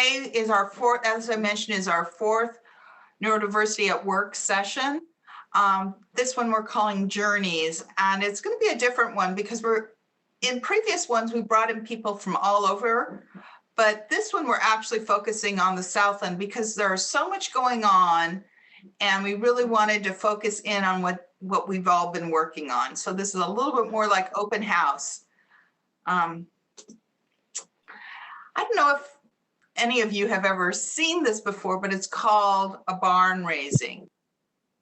today is our fourth, as I mentioned, is our fourth Neurodiversity at Work session. This one we're calling Journeys, and it's going to be a different one because in previous ones we brought in people from all over, but this one we're actually focusing on the South End because there's so much going on, and we really wanted to focus in on what we've all been working on. So this is a little bit more like open house. I don't know if any of you have ever seen this before, but it's called a barn raising.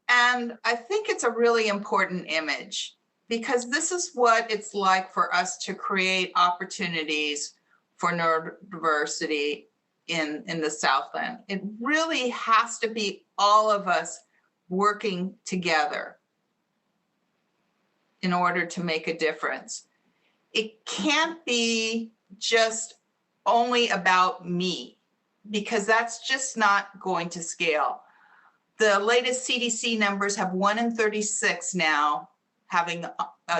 And I think it's a really important image because this is what it's like for us to create opportunities for neurodiversity in the South End. It really has to be all of us working together in order to make a difference. It can't be just only about me, because that's just not going to scale. The latest CDC numbers have 1 in 36 now having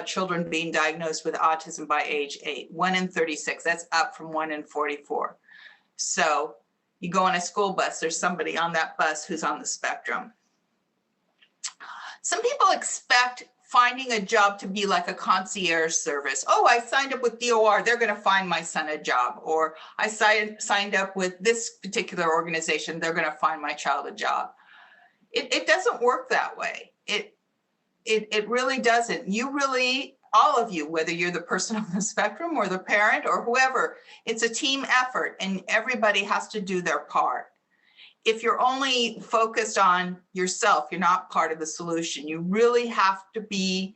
children being diagnosed with autism by age 8. 1 in 36, that's up from 1 in 44. So you go on a school bus, there's somebody on that bus who's on the spectrum. Some people expect finding a job to be like a concierge service. Oh, I signed up with DOR, they're going to find my son a job. Or I signed up with this particular organization, they're going to find my child a job. It doesn't work that way. It really doesn't. You really, all of you, whether you're the person on the spectrum or the parent or whoever, it's a team effort and everybody has to do their part. If you're only focused on yourself, you're not part of the solution. You really have to be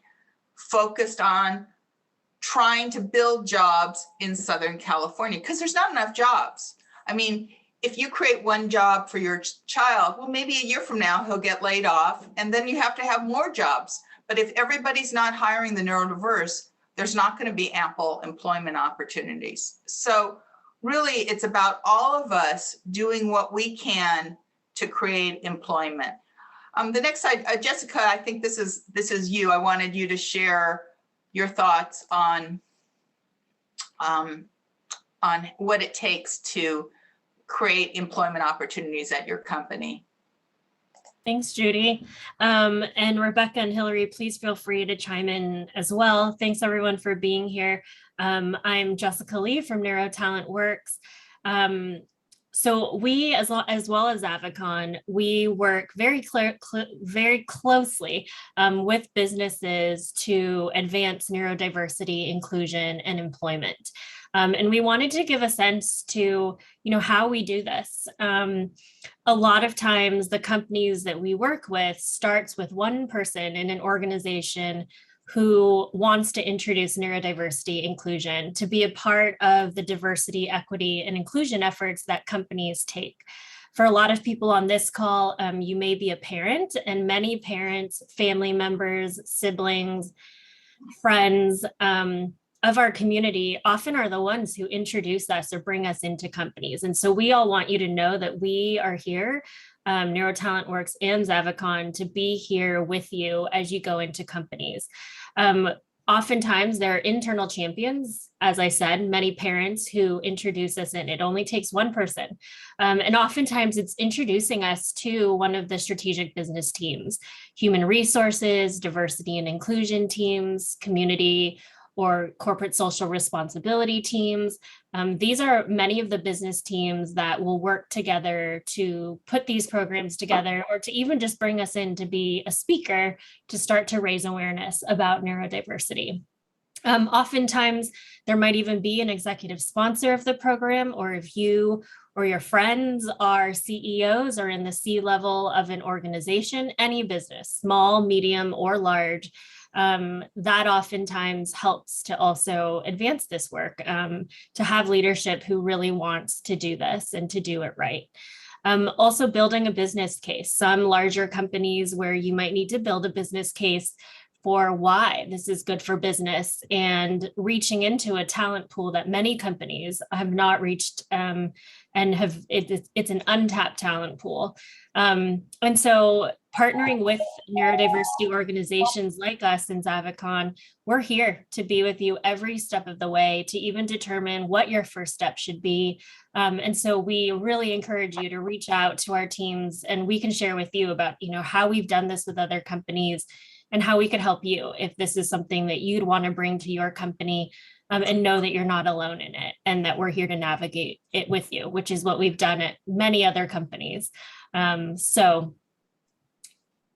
focused on trying to build jobs in Southern California because there's not enough jobs. I mean, if you create one job for your child, well, maybe a year from now he'll get laid off and then you have to have more jobs. But if everybody's not hiring the neurodiverse, there's not going to be ample employment opportunities. So really, it's about all of us doing what we can to create employment. The next slide, Jessica, I think this is you. I wanted you to share your thoughts on what it takes to create employment opportunities at your company. Thanks, Judy. And Rebecca and Hilary, please feel free to chime in as well. Thanks everyone for being here. I'm Jessica Lee from NeuroTalent Works. So we, as well as Zavikon, we work very closely with businesses to advance neurodiversity, inclusion, and employment. And we wanted to give a sense to, how we do this. A lot of times the companies that we work with starts with one person in an organization who wants to introduce neurodiversity inclusion to be a part of the diversity, equity, and inclusion efforts that companies take. For a lot of people on this call, you may be a parent, and many parents, family members, siblings, friends of our community often are the ones who introduce us or bring us into companies. And so we all want you to know that we are here, NeuroTalent Works and Zavikon, to be here with you as you go into companies. Oftentimes there are internal champions, as I said, many parents who introduce us in. It only takes one person. And oftentimes it's introducing us to one of the strategic business teams, human resources, diversity and inclusion teams, community or corporate social responsibility teams. These are many of the business teams that will work together to put these programs together, or to even just bring us in to be a speaker to start to raise awareness about neurodiversity. Oftentimes, there might even be an executive sponsor of the program, or if you or your friends are CEOs or in the C-level of an organization, any business, small, medium, or large, that oftentimes helps to also advance this work, to have leadership who really wants to do this and to do it right. Also building a business case. Some larger companies where you might need to build a business case for why this is good for business, and reaching into a talent pool that many companies have not reached, and it's an untapped talent pool. And so partnering with neurodiversity organizations like us in Zavikon, we're here to be with you every step of the way to even determine what your first step should be. And so we really encourage you to reach out to our teams, and we can share with you about, how we've done this with other companies and how we could help you if this is something that you'd want to bring to your company, and know that you're not alone in it and that we're here to navigate it with you, which is what we've done at many other companies. So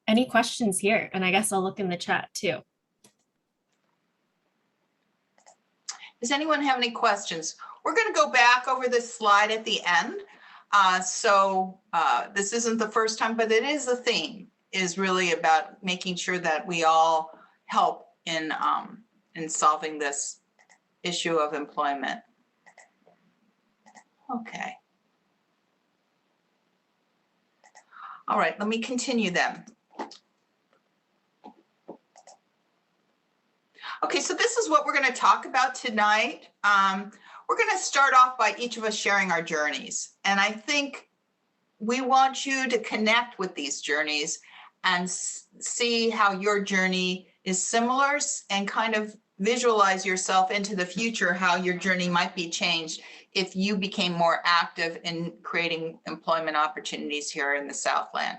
any questions here? And I guess I'll look in the chat too. Does anyone have any questions? We're going to go back over this slide at the end. This isn't the first time, but it is a theme, is really about making sure that we all help in solving this issue of employment. Okay. All right, let me continue then. Okay, so this is what we're going to talk about tonight. We're going to start off by each of us sharing our journeys. And I think we want you to connect with these journeys and see how your journey is similar and kind of visualize yourself into the future, how your journey might be changed if you became more active in creating employment opportunities here in the Southland.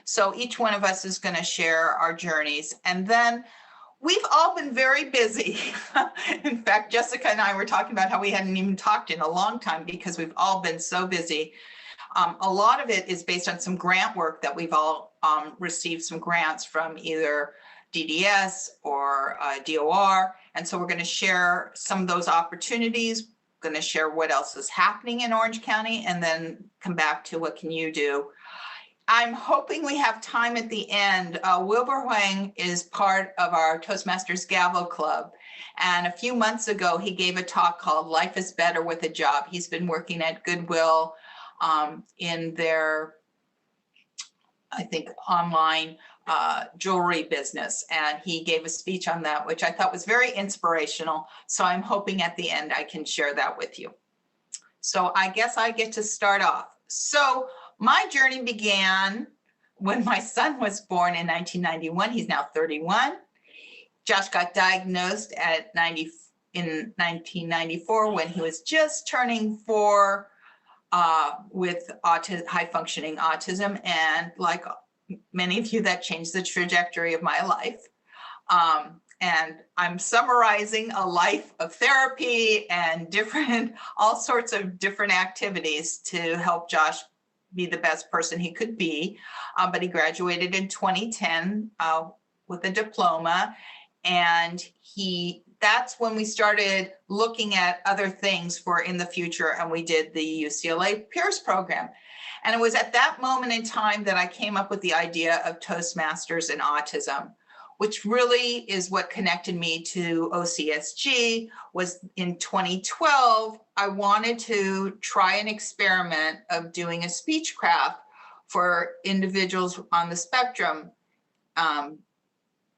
So each one of us is going to share our journeys, and then we've all been very busy. In fact, Jessica and I were talking about how we hadn't even talked in a long time because we've all been so busy. A lot of it is based on some grant work that we've all received some grants from either DDS or DOR. And so we're going to share some of those opportunities, going to share what else is happening in Orange County, and then come back to what can you do. I'm hoping we have time at the end. Wilbur Huang is part of our Toastmasters Gavel Club. And a few months ago, he gave a talk called Life is Better with a Job. He's been working at Goodwill in their, I think, online jewelry business. And he gave a speech on that, which I thought was very inspirational. So I'm hoping at the end I can share that with you. So I guess I get to start off. So my journey began when my son was born in 1991. He's now 31. Josh got diagnosed in 1994 when he was just turning 4 with high functioning autism. And like many of you, that changed the trajectory of my life. And I'm summarizing a life of therapy and all sorts of different activities to help Josh be the best person he could be. But he graduated in 2010 with a diploma. And that's when we started looking at other things for in the future. And we did the UCLA Peers Program. And it was at that moment in time that I came up with the idea of Toastmasters and autism, which really is what connected me to OCASG. Was in 2012, I wanted to try an experiment of doing a speech craft for individuals on the spectrum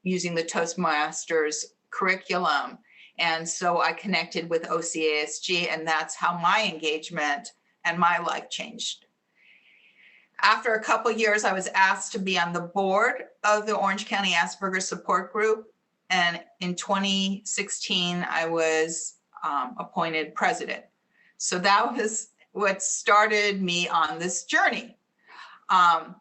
using the Toastmasters curriculum. And so I connected with OCASG, and that's how my engagement and my life changed. After a couple of years, I was asked to be on the board of the Orange County Asperger Support Group. And in 2016, I was appointed president. So that was what started me on this journey. I'm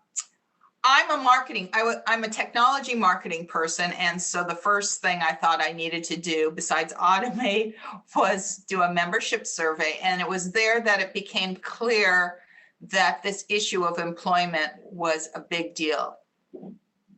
a technology marketing person. And so the first thing I thought I needed to do besides automate was do a membership survey. And it was there that it became clear that this issue of employment was a big deal.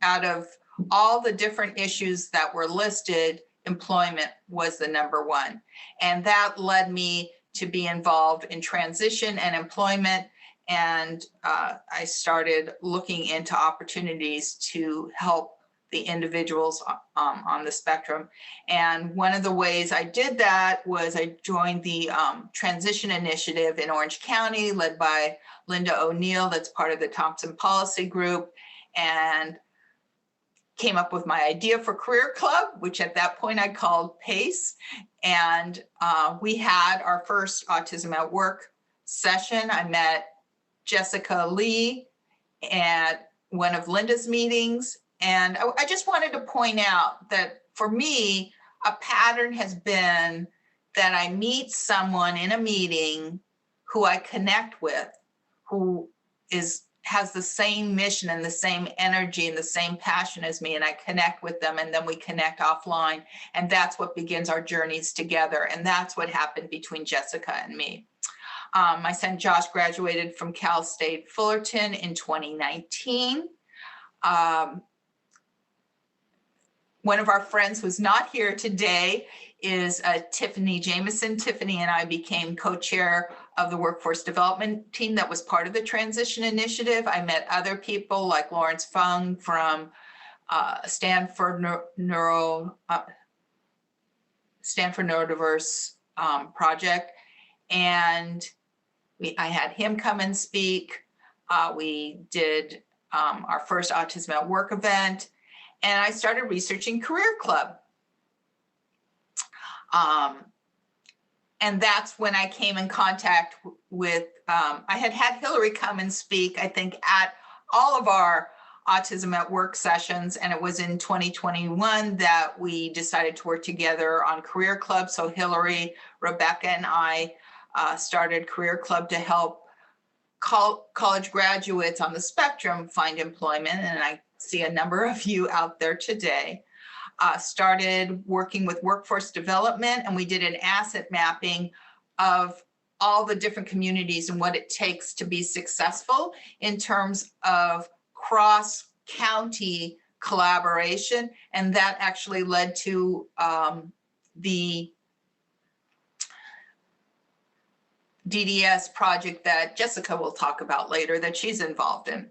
Out of all the different issues that were listed, employment was the number one. And that led me to be involved in transition and employment. And I started looking into opportunities to help the individuals on the spectrum. And one of the ways I did that was I joined the transition initiative in Orange County, led by Linda O'Neill, that's part of the Thompson Policy Group, and came up with my idea for Career Club, which at that point I called PACE. And we had our first Autism at Work session. I met Jessica Lee one of Linda's meetings. And I just wanted to point out that for me, a pattern has been that I meet someone in a meeting who I connect with, who has the same mission and the same energy and the same passion as me, and I connect with them, and then we connect offline, and that's what begins our journeys together, and that's what happened between Jessica and me. My son Josh graduated from Cal State Fullerton in 2019. One of our friends who's not here today is Tiffany Jameson. Tiffany and I became co-chair of the workforce development team that was part of the transition initiative. I met other people like Lawrence Fung from Stanford Neurodiverse project. And I had him come and speak. We did our first Autism at Work event, and I started researching Career Club. And that's when I came in contact with, I had Hilary come and speak, I think, at all of our Autism at Work sessions. And it was in 2021 that we decided to work together on Career Club. So Hilary, Rebecca, and I started Career Club to help college graduates on the spectrum find employment. And I see a number of you out there today. Started working with workforce development, and we did an asset mapping of all the different communities and what it takes to be successful in terms of cross-county collaboration. And that actually led to the DDS project that Jessica will talk about later that she's involved in.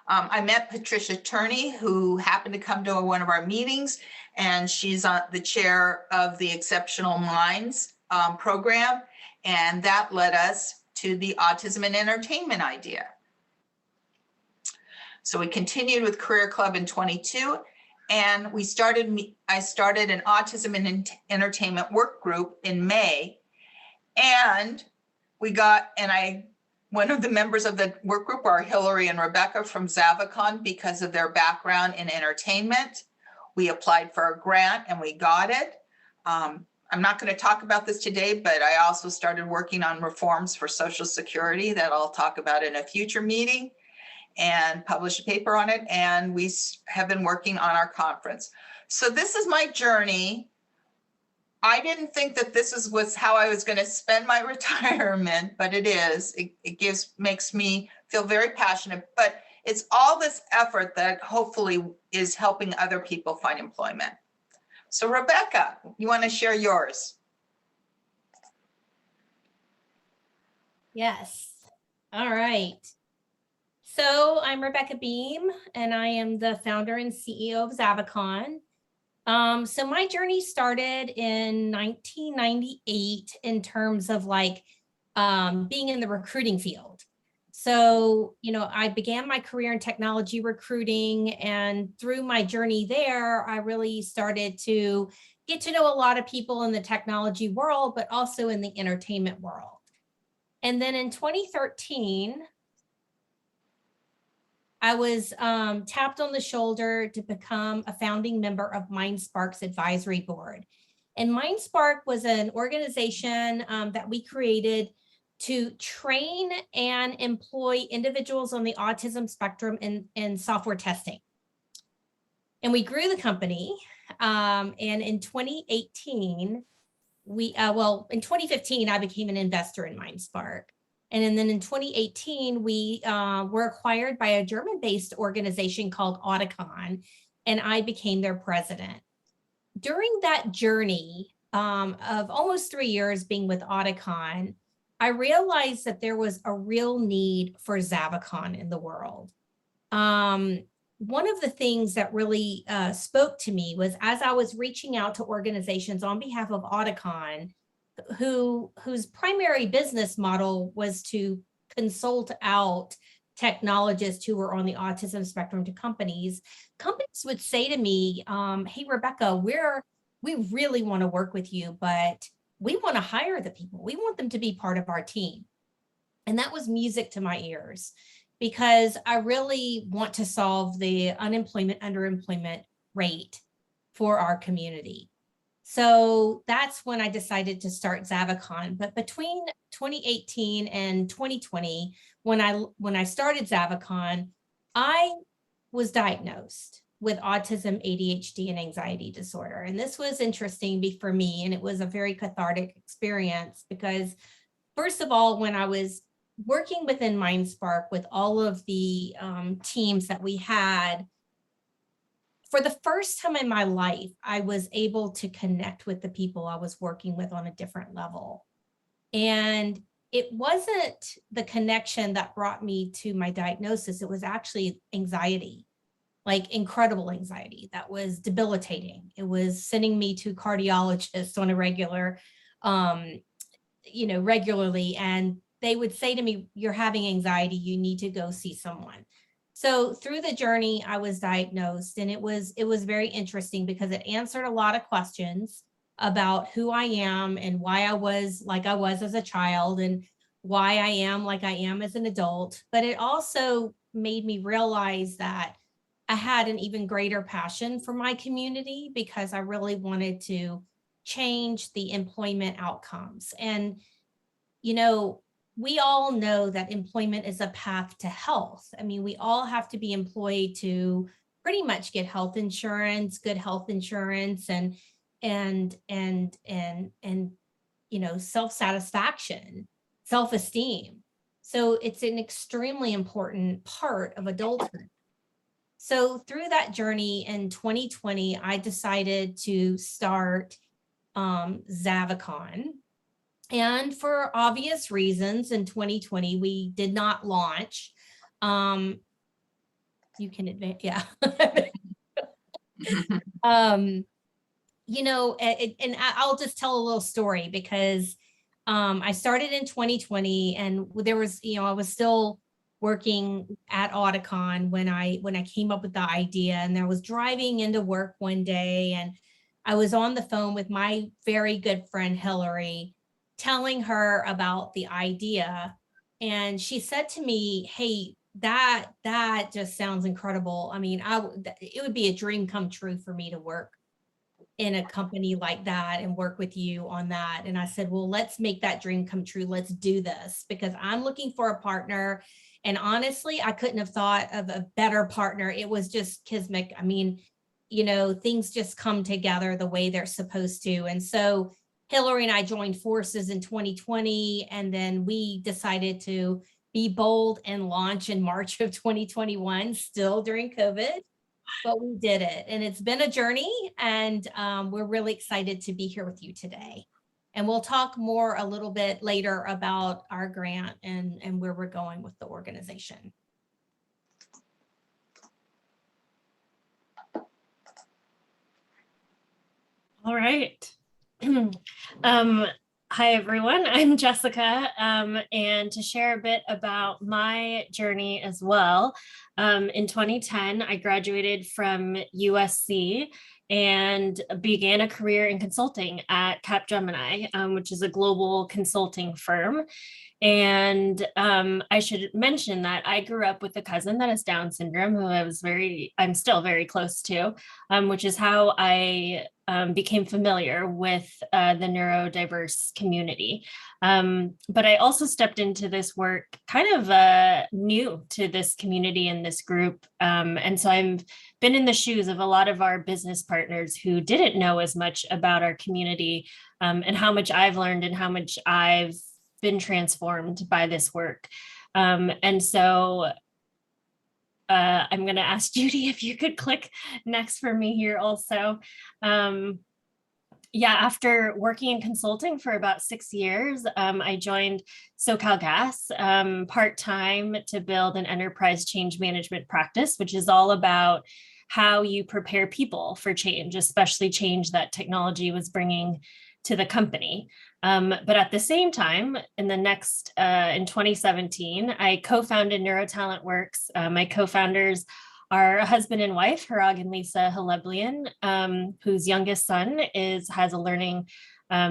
I met Patricia Turney, who happened to come to one of our meetings, and she's the chair of the Exceptional Minds program, and that led us to the autism and entertainment idea. So we continued with Career Club in 22, and I started an autism and entertainment work group in May, and one of the members of the work group are Hilary and Rebecca from Zavikon because of their background in entertainment. We applied for a grant and we got it. I'm not going to talk about this today, but I also started working on reforms for Social Security that I'll talk about in a future meeting and publish a paper on it. And we have been working on our conference. So this is my journey. I didn't think that this was how I was going to spend my retirement, but it is. It makes me feel very passionate, but it's all this effort that hopefully is helping other people find employment. So Rebecca, you want to share yours? Yes. All right. So I'm Rebecca Beam, and I am the founder and CEO of Zavikon. So my journey started in 1998 in terms of being in the recruiting field. So, I began my career in technology recruiting, and through my journey there, I really started to get to know a lot of people in the technology world, but also in the entertainment world. And then in 2013, I was tapped on the shoulder to become a founding member of MindSpark's advisory board. And MindSpark was an organization that we created to train and employ individuals on the autism spectrum in software testing. And we grew the company. And in 2018, in 2015, I became an investor in MindSpark. And then in 2018, we were acquired by a German-based organization called Audicon, and I became their president. During that journey of almost 3 years being with Audicon, I realized that there was a real need for Zavikon in the world. One of the things that really spoke to me was as I was reaching out to organizations on behalf of Audicon, whose primary business model was to consult out technologists who were on the autism spectrum to companies would say to me, hey, Rebecca, we really want to work with you, but we want to hire the people. We want them to be part of our team. And that was music to my ears. because I really want to solve the unemployment, underemployment rate for our community. So that's when I decided to start Zavikon. But between 2018 and 2020, when I started Zavikon, I was diagnosed with autism, ADHD, and anxiety disorder. And this was interesting for me, and it was a very cathartic experience because, first of all, when I was working within MindSpark with all of the teams that we had, for the first time in my life, I was able to connect with the people I was working with on a different level. And it wasn't the connection that brought me to my diagnosis. It was actually anxiety, like incredible anxiety that was debilitating. It was sending me to cardiologists on a regularly. And they would say to me, "You're having anxiety, you need to go see someone." So through the journey, I was diagnosed, and it was very interesting because it answered a lot of questions about who I am and why I was like I was as a child and why I am like I am as an adult. But it also made me realize that I had an even greater passion for my community because I really wanted to change the employment outcomes. And, we all know that employment is a path to health. I mean, we all have to be employed to pretty much get health insurance, good health insurance, and self-satisfaction, self-esteem. So it's an extremely important part of adulthood. So through that journey in 2020, I decided to start Zavikon. And for obvious reasons, in 2020, we did not launch. You can advance, yeah. And I'll just tell a little story because I started in 2020, and there was, I was still working at Audicon when I came up with the idea, and I was driving into work one day, and I was on the phone with my very good friend Hilary, telling her about the idea. And she said to me, "Hey, that just sounds incredible. I mean, it would be a dream come true for me to work in a company like that and work with you on that." And I said, "Well, let's make that dream come true. Let's do this because I'm looking for a partner." And honestly, I couldn't have thought of a better partner. It was just kismet. I mean, things just come together the way they're supposed to. And so Hilary and I joined forces in 2020, and then we decided to be bold and launch in March of 2021, still during COVID, but we did it. And it's been a journey, and we're really excited to be here with you today. And we'll talk more a little bit later about our grant and where we're going with the organization. All right. Hi, everyone. I'm Jessica, and to share a bit about my journey as well. In 2010, I graduated from USC and began a career in consulting at Capgemini, which is a global consulting firm. And I should mention that I grew up with a cousin that has Down syndrome, who I'm still very close to, which is how I became familiar with the neurodiverse community. But I also stepped into this work kind of new to this community and this group. And so I've been in the shoes of a lot of our business partners who didn't know as much about our community, and how much I've learned and how much I've been transformed by this work. And so I'm going to ask Judi if you could click next for me here also. After working in consulting for about 6 years, I joined SoCalGas part-time to build an enterprise change management practice, which is all about how you prepare people for change, especially change that technology was bringing to the company. But at the same time, in 2017, I co-founded NeuroTalent Works. My co-founders are a husband and wife, Harag and Lisa Haleblian, whose youngest son has a learning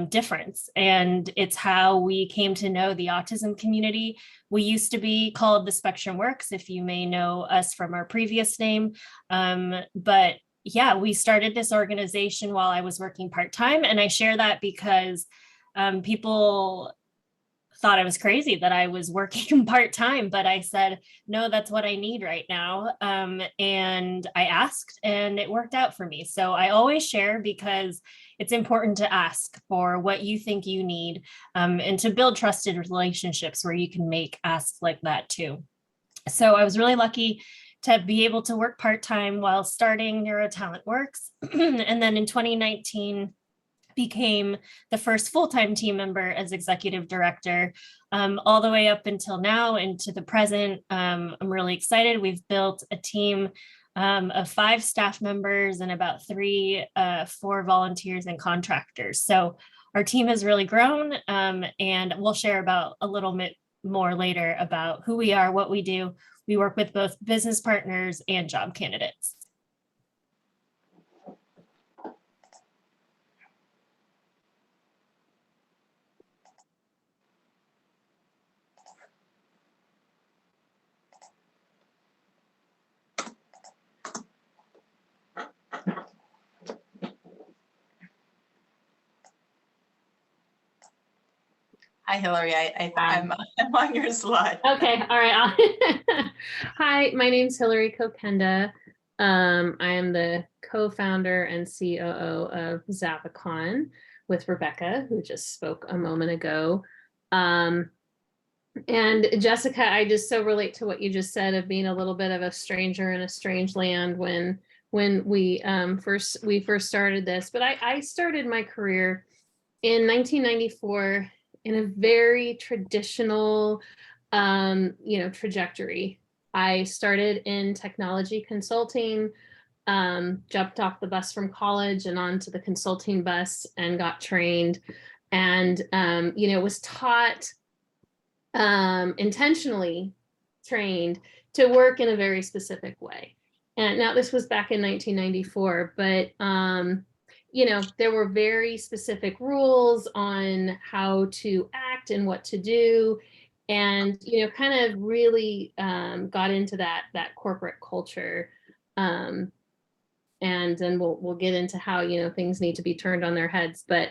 difference. And it's how we came to know the autism community. We used to be called the Spectrum Works, if you may know us from our previous name. But yeah, we started this organization while I was working part-time. And I share that because people thought I was crazy that I was working part-time, but I said, no, that's what I need right now. And I asked and it worked out for me. So I always share because it's important to ask for what you think you need, and to build trusted relationships where you can make asks like that too. So I was really lucky to be able to work part-time while starting NeuroTalent Works. And then in 2019, became the first full-time team member as executive director, all the way up until now into the present. I'm really excited. We've built a team of 5 staff members and about 4 volunteers and contractors. So our team has really grown, and we'll share about a little bit more later about who we are, what we do. We work with both business partners and job candidates. Hi, Hilary. I'm on your slide. Okay, all right. Hi, my name's Hilary Kokenda. I am the co-founder and COO of Zavikon with Rebecca, who just spoke a moment ago. And Jessica, I just so relate to what you just said of being a little bit of a stranger in a strange land when we first started this. But I started my career in 1994 in a very traditional, trajectory. I started in technology consulting, jumped off the bus from college and onto the consulting bus and got trained, and was taught, intentionally trained to work in a very specific way. And now this was back in 1994, but there were very specific rules on how to act and what to do, and kind of really got into that corporate culture, and then we'll get into how things need to be turned on their heads. But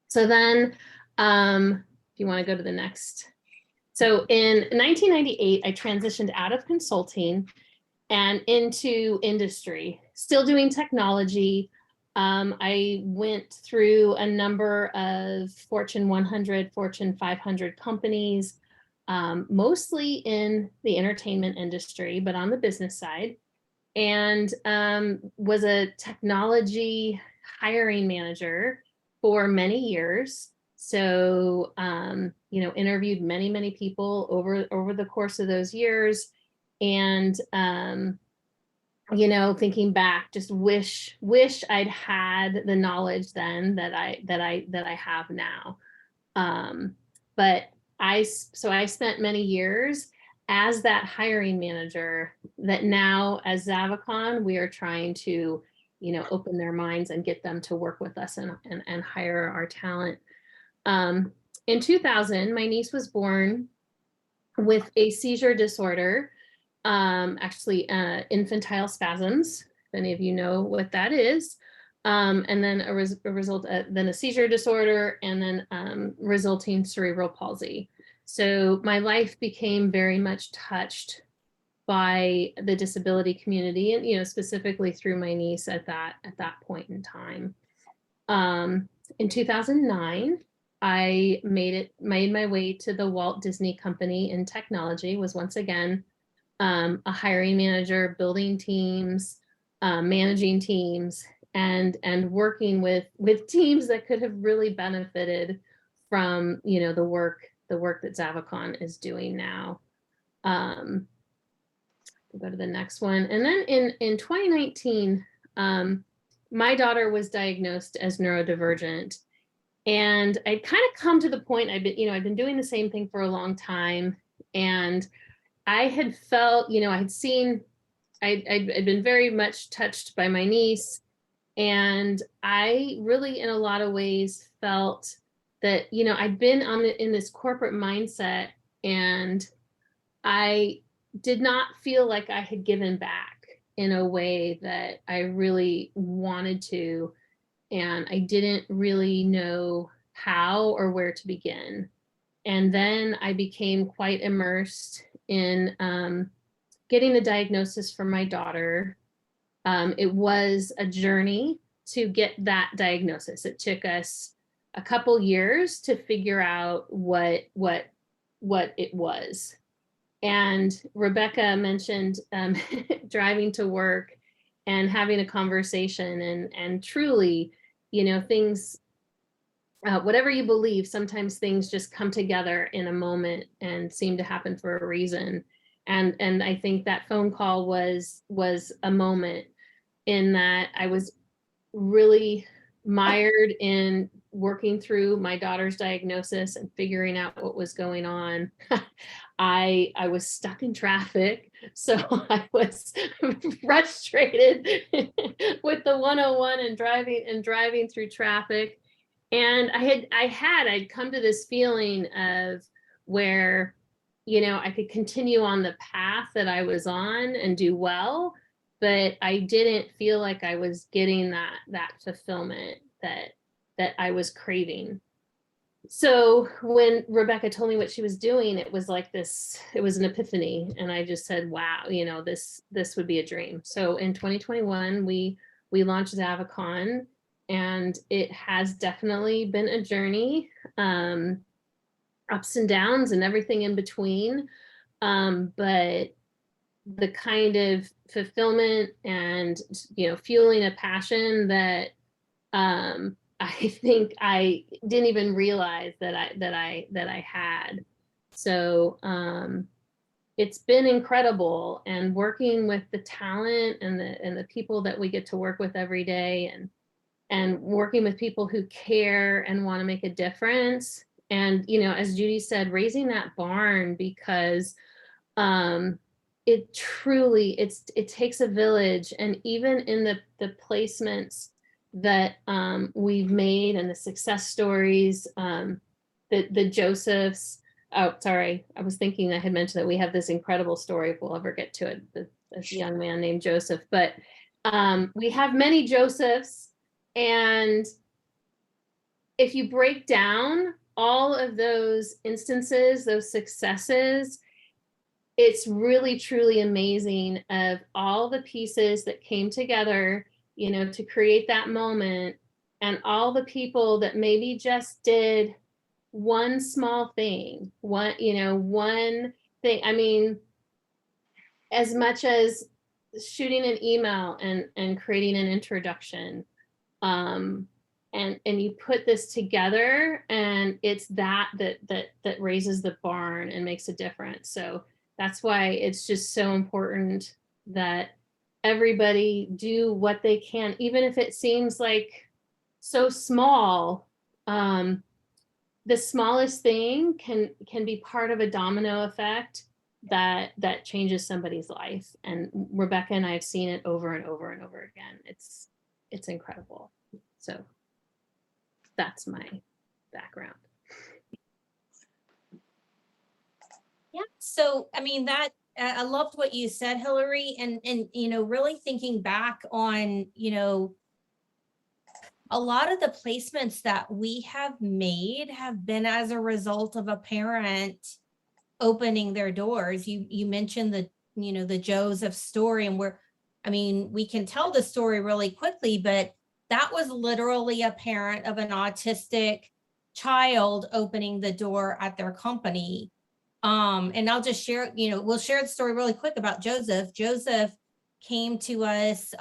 so then, if you want to go to the next. So in 1998, I transitioned out of consulting and into industry, still doing technology. I went through a number of Fortune 100, Fortune 500 companies, mostly in the entertainment industry, but on the business side, and was a technology hiring manager for many years. So, interviewed many people over the course of those years, and thinking back, just wish I'd had the knowledge then that I have now. But I spent many years as that hiring manager that now as Zavikon, we are trying to, open their minds and get them to work with us and hire our talent. In 2000, my niece was born with a seizure disorder, infantile spasms, if any of you know what that is, and then then a seizure disorder, and then resulting cerebral palsy. So my life became very much touched by the disability community, and specifically through my niece at that point in time. In 2009, I made my way to the Walt Disney Company in technology. Was once again a hiring manager, building teams, managing teams, and working with teams that could have really benefited from the work that Zavikon is doing now. We'll go to the next one. And then in 2019, my daughter was diagnosed as neurodivergent, and I'd kind of come to the point, I've been doing the same thing for a long time, and I had felt, I'd been very much touched by my niece, And I really, in a lot of ways, felt that, you know, I'd been in this corporate mindset, and I did not feel like I had given back in a way that I really wanted to. And I didn't really know how or where to begin. And then I became quite immersed in getting the diagnosis for my daughter. It was a journey to get that diagnosis. It took us a couple years to figure out what it was. And Rebecca mentioned driving to work and having a conversation, and truly, you know, things, whatever you believe, sometimes things just come together in a moment and seem to happen for a reason. And I think that phone call was a moment in that I was really mired in working through my daughter's diagnosis and figuring out what was going on. I was stuck in traffic, so I was frustrated with the 101 and driving through traffic. And I'd come to this feeling of where, you know, I could continue on the path that I was on and do well, but I didn't feel like I was getting that fulfillment that I was craving. So when Rebecca told me what she was doing, it was like this, it was an epiphany. And I just said, wow, you know, this would be a dream. So in 2021, we launched Zavikon, and it has definitely been a journey, ups and downs and everything in between. But the kind of fulfillment and, you know, fueling a passion that I think I didn't even realize that I had. So it's been incredible, and working with the talent and the people that we get to work with every day, and working with people who care and want to make a difference. And, you know, as Judi said, raising that barn, because it truly, it takes a village. And even in the placements that we've made and the success stories, the Josephs, oh, sorry, I was thinking I had mentioned that we have this incredible story, if we'll ever get to it, this young man named Joseph, but we have many Josephs. And if you break down all of those instances, those successes, it's really, truly amazing of all the pieces that came together, you know, to create that moment, and all the people that maybe just did one small thing, one thing. I mean, as much as shooting an email and creating an introduction, and you put this together, and it's that raises the barn and makes a difference. So that's why it's just so important that everybody do what they can, even if it seems like so small. The smallest thing can be part of a domino effect that changes somebody's life. And Rebecca and I have seen it over and over and over again. It's incredible. So that's my background. Yeah. So, I mean, that I loved what you said, Hilary, and you know, really thinking back on, you know, a lot of the placements that we have made have been as a result of a parent opening their doors. You mentioned the, you know, the Joseph story, and we can tell the story really quickly, but that was literally a parent of an autistic child opening the door at their company. And I'll just share, you know, we'll share the story really quick about Joseph. Joseph came to us.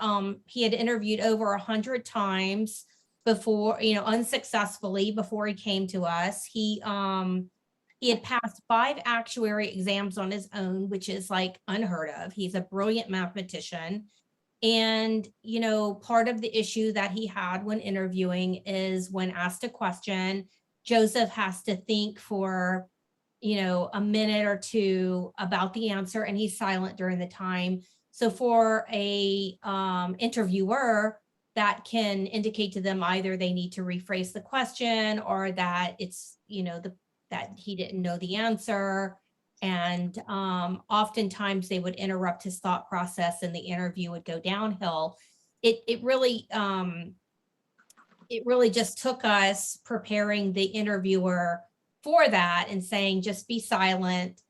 He had interviewed over 100 times before, you know, unsuccessfully before he came to us. He had passed 5 actuary exams on his own, which is like unheard of. He's a brilliant mathematician. And, you know, part of the issue that he had when interviewing is when asked a question, Joseph has to think for, you know, a minute or two about the answer, and he's silent during the time. So for a interviewer, that can indicate to them either they need to rephrase the question or that it's, that he didn't know the answer. And oftentimes they would interrupt his thought process and the interview would go downhill. It really just took us preparing the interviewer for that and saying, just be silent,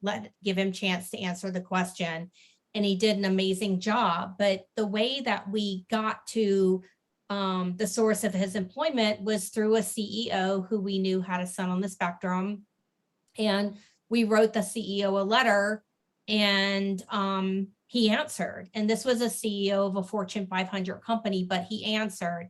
give him a chance to answer the question. And he did an amazing job. But the way that we got to the source of his employment was through a CEO who we knew had a son on the spectrum. And we wrote the CEO a letter, and he answered. And this was a CEO of a Fortune 500 company, but he answered.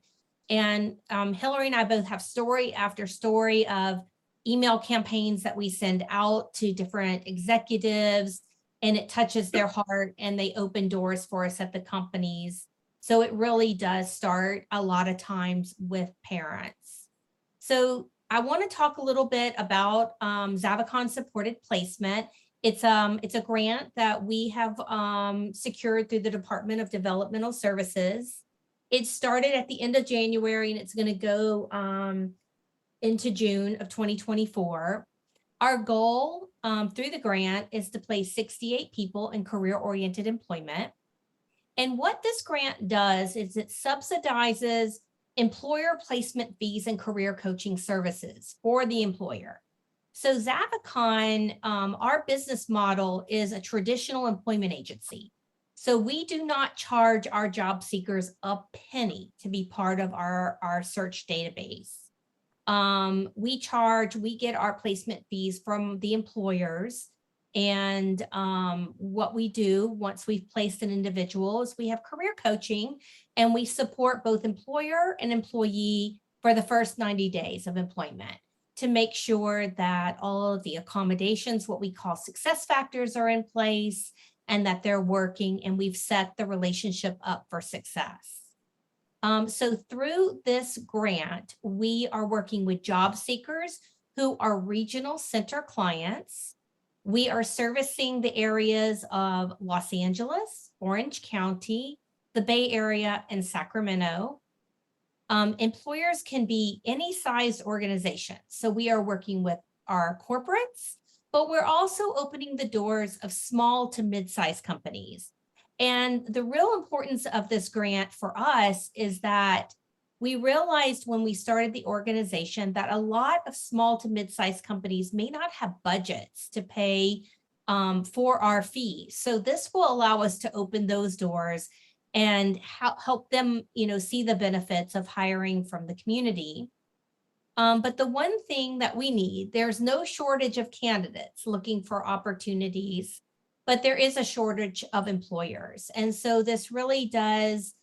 And Hilary and I both have story after story of email campaigns that we send out to different executives, and it touches their heart and they open doors for us at the companies. So it really does start a lot of times with parents. So I want to talk a little bit about Zavikon supported placement. It's a grant that we have secured through the Department of Developmental Services. It started at the end of January and it's going to go into June of 2024. Our goal through the grant is to place 68 people in career-oriented employment. And what this grant does is it subsidizes employer placement fees and career coaching services for the employer. So Zavikon, our business model is a traditional employment agency. So we do not charge our job seekers a penny to be part of our search database. We get our placement fees from the employers. And what we do once we've placed an individual is we have career coaching, and we support both employer and employee for the first 90 days of employment to make sure that all of the accommodations, what we call success factors, are in place and that they're working, and we've set the relationship up for success. So through this grant, we are working with job seekers who are regional center clients. We are servicing the areas of Los Angeles, Orange County, the Bay Area, and Sacramento. Employers can be any sized organization. So we are working with our corporates, but we're also opening the doors of small to mid-sized companies. And the real importance of this grant for us is that we realized when we started the organization that a lot of small to mid-sized companies may not have budgets to pay for our fees. So this will allow us to open those doors and help them, see the benefits of hiring from the community. But the one thing that we need, there's no shortage of candidates looking for opportunities, but there is a shortage of employers. And so this really does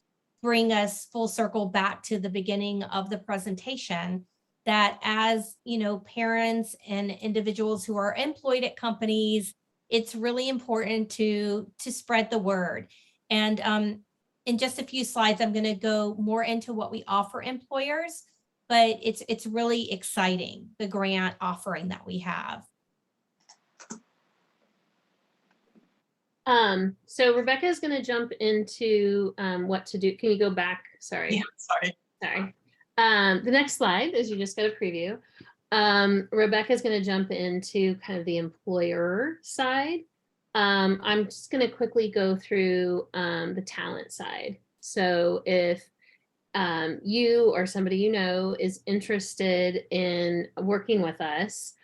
bring us full circle back to the beginning of the presentation, that as parents and individuals who are employed at companies, it's really important to spread the word. And in just a few slides, I'm going to go more into what we offer employers, but it's really exciting, the grant offering that we have. So Rebecca is going to jump into what to do. Can you go back? Sorry. Yeah, sorry. The next slide is you just got a preview. Rebecca is going to jump into kind of the employer side. I'm just going to quickly go through the talent side. So if you or somebody you know is interested in working with us,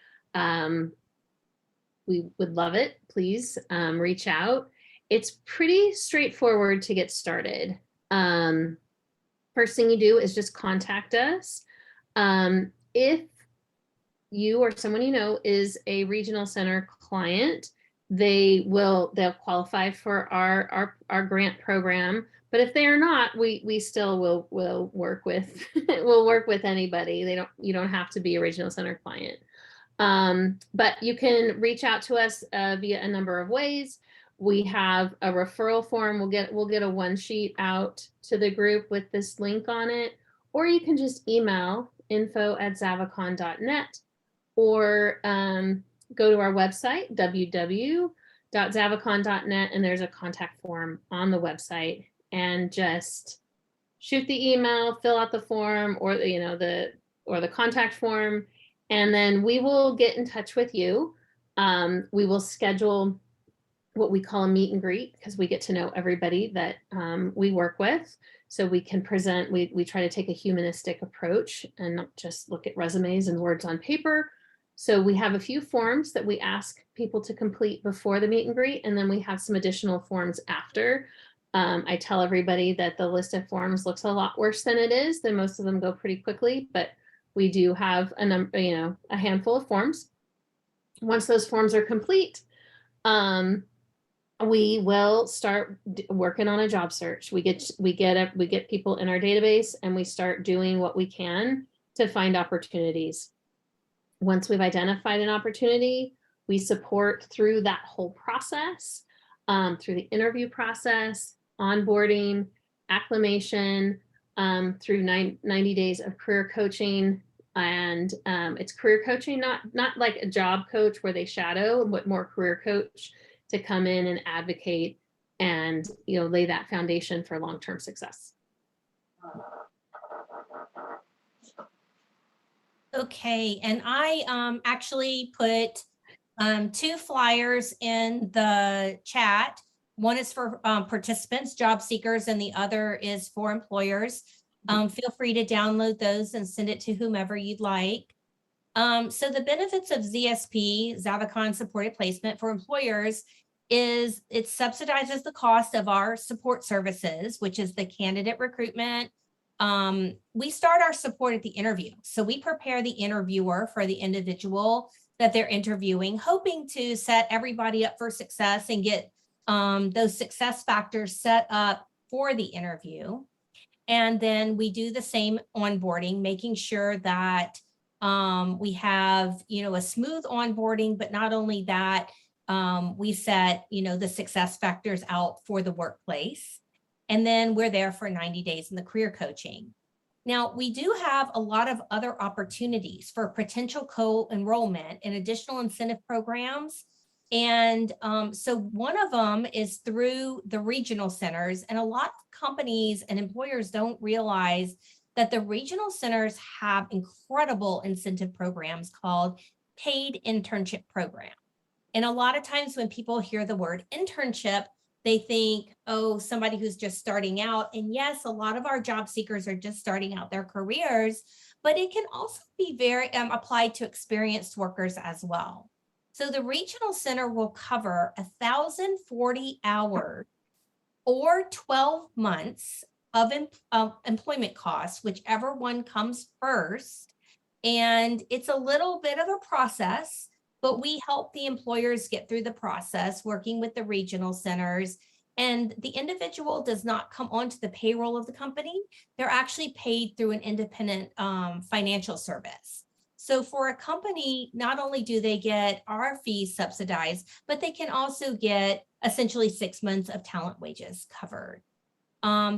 we would love it. Please reach out. It's pretty straightforward to get started. First thing you do is just contact us. If you or someone you know is a regional center client, they'll qualify for our grant program. But if they are not, we still will work with we'll work with anybody. You don't have to be a regional center client. But you can reach out to us via a number of ways. We have a referral form. We'll get a one sheet out to the group with this link on it, or you can just email info@zavikon.net, or go to our website, www.zavikon.net, and there's a contact form on the website, and just shoot the email, fill out the form, or the contact form, and then we will get in touch with you. We will schedule what we call a meet and greet, because we get to know everybody that we work with. So we can present, we try to take a humanistic approach and not just look at resumes and words on paper. So we have a few forms that we ask people to complete before the meet and greet, and then we have some additional forms after. I tell everybody that the list of forms looks a lot worse than it is, then most of them go pretty quickly, but we do have a number, a handful of forms. Once those forms are complete, we will start working on a job search. We get people in our database, and we start doing what we can to find opportunities. Once we've identified an opportunity, we support through that whole process, through the interview process, onboarding, acclimation, through 90 days of career coaching. And it's career coaching, not like a job coach where they shadow, but more career coach to come in and advocate and lay that foundation for long-term success. Okay, and I actually put 2 flyers in the chat. One is for participants, job seekers, and the other is for employers. Feel free to download those and send it to whomever you'd like. So the benefits of ZSP, Zavikon Supported Placement for employers, is it subsidizes the cost of our support services, which is the candidate recruitment. We start our support at the interview. So we prepare the interviewer for the individual that they're interviewing, hoping to set everybody up for success and get those success factors set up for the interview. And then we do the same onboarding, making sure that we have, a smooth onboarding, but not only that, we set, the success factors out for the workplace. And then we're there for 90 days in the career coaching. Now, we do have a lot of other opportunities for potential co-enrollment and additional incentive programs. And so one of them is through the regional centers, and a lot of companies and employers don't realize that the regional centers have incredible incentive programs called paid internship program. And a lot of times when people hear the word internship, they think, oh, somebody who's just starting out. And yes, a lot of our job seekers are just starting out their careers, but it can also be very applied to experienced workers as well. So the regional center will cover 1,040 hours or 12 months of employment costs, whichever one comes first. And it's a little bit of a process, but we help the employers get through the process working with the regional centers. And the individual does not come onto the payroll of the company. They're actually paid through an independent financial service. So for a company, not only do they get our fees subsidized, but they can also get essentially 6 months of talent wages covered.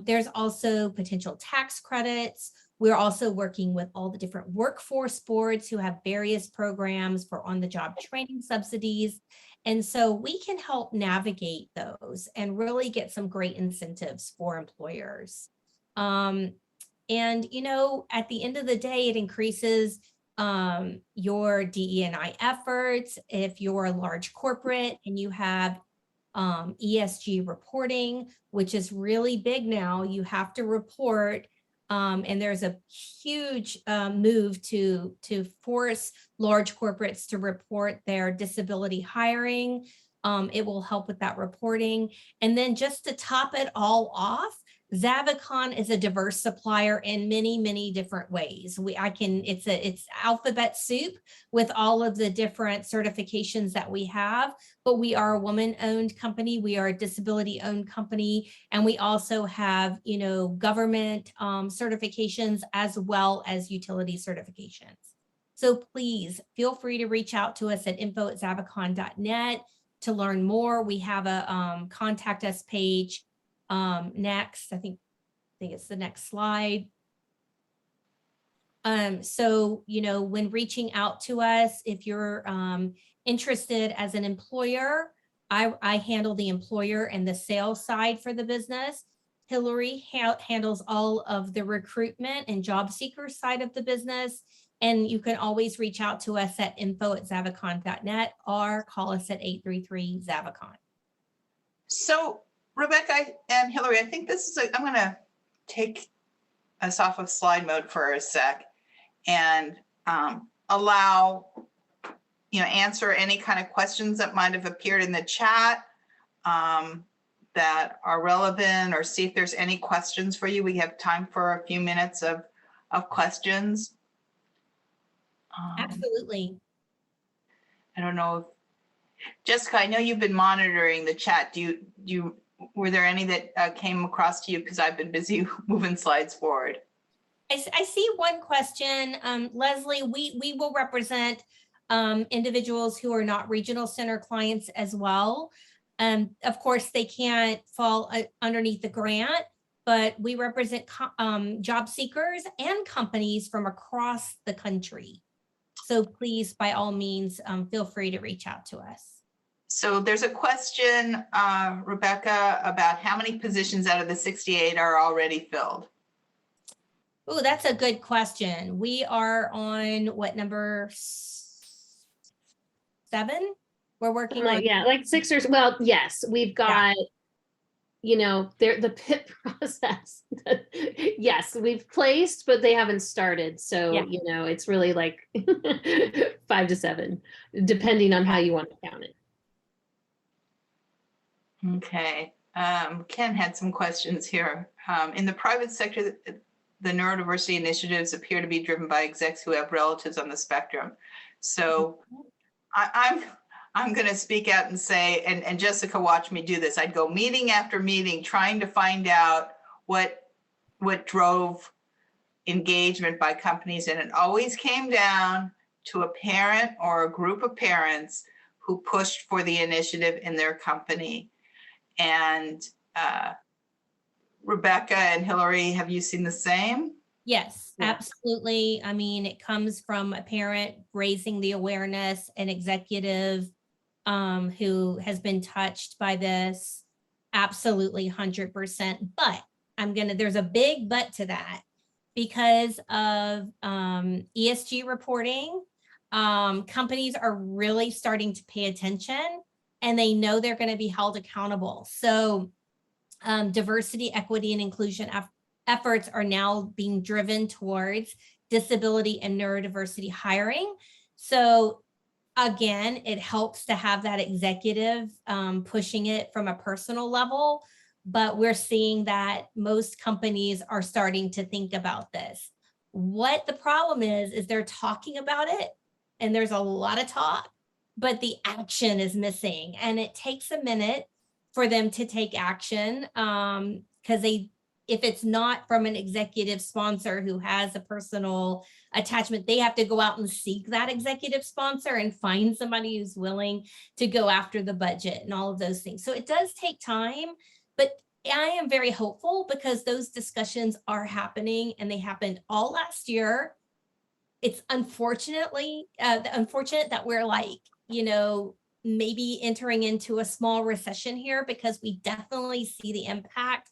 There's also potential tax credits. We're also working with all the different workforce boards who have various programs for on-the-job training subsidies. And so we can help navigate those and really get some great incentives for employers. And, at the end of the day, it increases your DE&I efforts. If you're a large corporate and you have ESG reporting, which is really big now, you have to report. And there's a huge move to force large corporates to report their disability hiring. It will help with that reporting. And then just to top it all off, Zavikon is a diverse supplier in many, many different ways. It's alphabet soup with all of the different certifications that we have, but we are a woman-owned company. We are a disability-owned company, and we also have, government certifications as well as utility certifications. So please feel free to reach out to us at info@zavikon.net to learn more. We have a contact us page. Next, I think it's the next slide. So, when reaching out to us, if you're interested as an employer, I handle the employer and the sales side for the business. Hilary handles all of the recruitment and job seeker side of the business. And you can always reach out to us at info@zavikon.net or call us at 833-Zavikon. So Rebecca and Hilary, I think this is, I'm going to take us off of slide mode for a sec and allow, answer any kind of questions that might have appeared in the chat that are relevant, or see if there's any questions for you. We have time for a few minutes of questions. Absolutely. I don't know if, Jessica, I know you've been monitoring the chat. Were there any that came across to you? Because I've been busy moving slides forward. I see one question. Leslie, we will represent individuals who are not regional center clients as well. Of course, they can't fall underneath the grant, but we represent job seekers and companies from across the country. So please, by all means, feel free to reach out to us. So there's a question, Rebecca, about how many positions out of the 68 are already filled? Oh, that's a good question. We are on what, number 7? We're working on. Yeah, like 6 or, well, yes, we've got, the PIP process. Yes, we've placed, but they haven't started. So, it's really like 5 to 7, depending on how you want to count it. Okay. Ken had some questions here. In the private sector, the neurodiversity initiatives appear to be driven by execs who have relatives on the spectrum. So I'm going to speak out and say, and Jessica, watch me do this. I'd go meeting after meeting, trying to find out what drove engagement by companies. And it always came down to a parent or a group of parents who pushed for the initiative in their company. And Rebecca and Hilary, have you seen the same? Yes, absolutely. I mean, it comes from a parent raising the awareness, an executive who has been touched by this. Absolutely 100%. But there's a big but to that, because of ESG reporting. Companies are really starting to pay attention, and they know they're going to be held accountable. So diversity, equity, and inclusion efforts are now being driven towards disability and neurodiversity hiring. So again, it helps to have that executive pushing it from a personal level, but we're seeing that most companies are starting to think about this. What the problem is they're talking about it, and there's a lot of talk, but the action is missing. And it takes a minute for them to take action, because if it's not from an executive sponsor who has a personal attachment, they have to go out and seek that executive sponsor and find somebody who's willing to go after the budget and all of those things. So it does take time, but I am very hopeful because those discussions are happening, and they happened all last year. It's unfortunate that we're maybe entering into a small recession here, because we definitely see the impact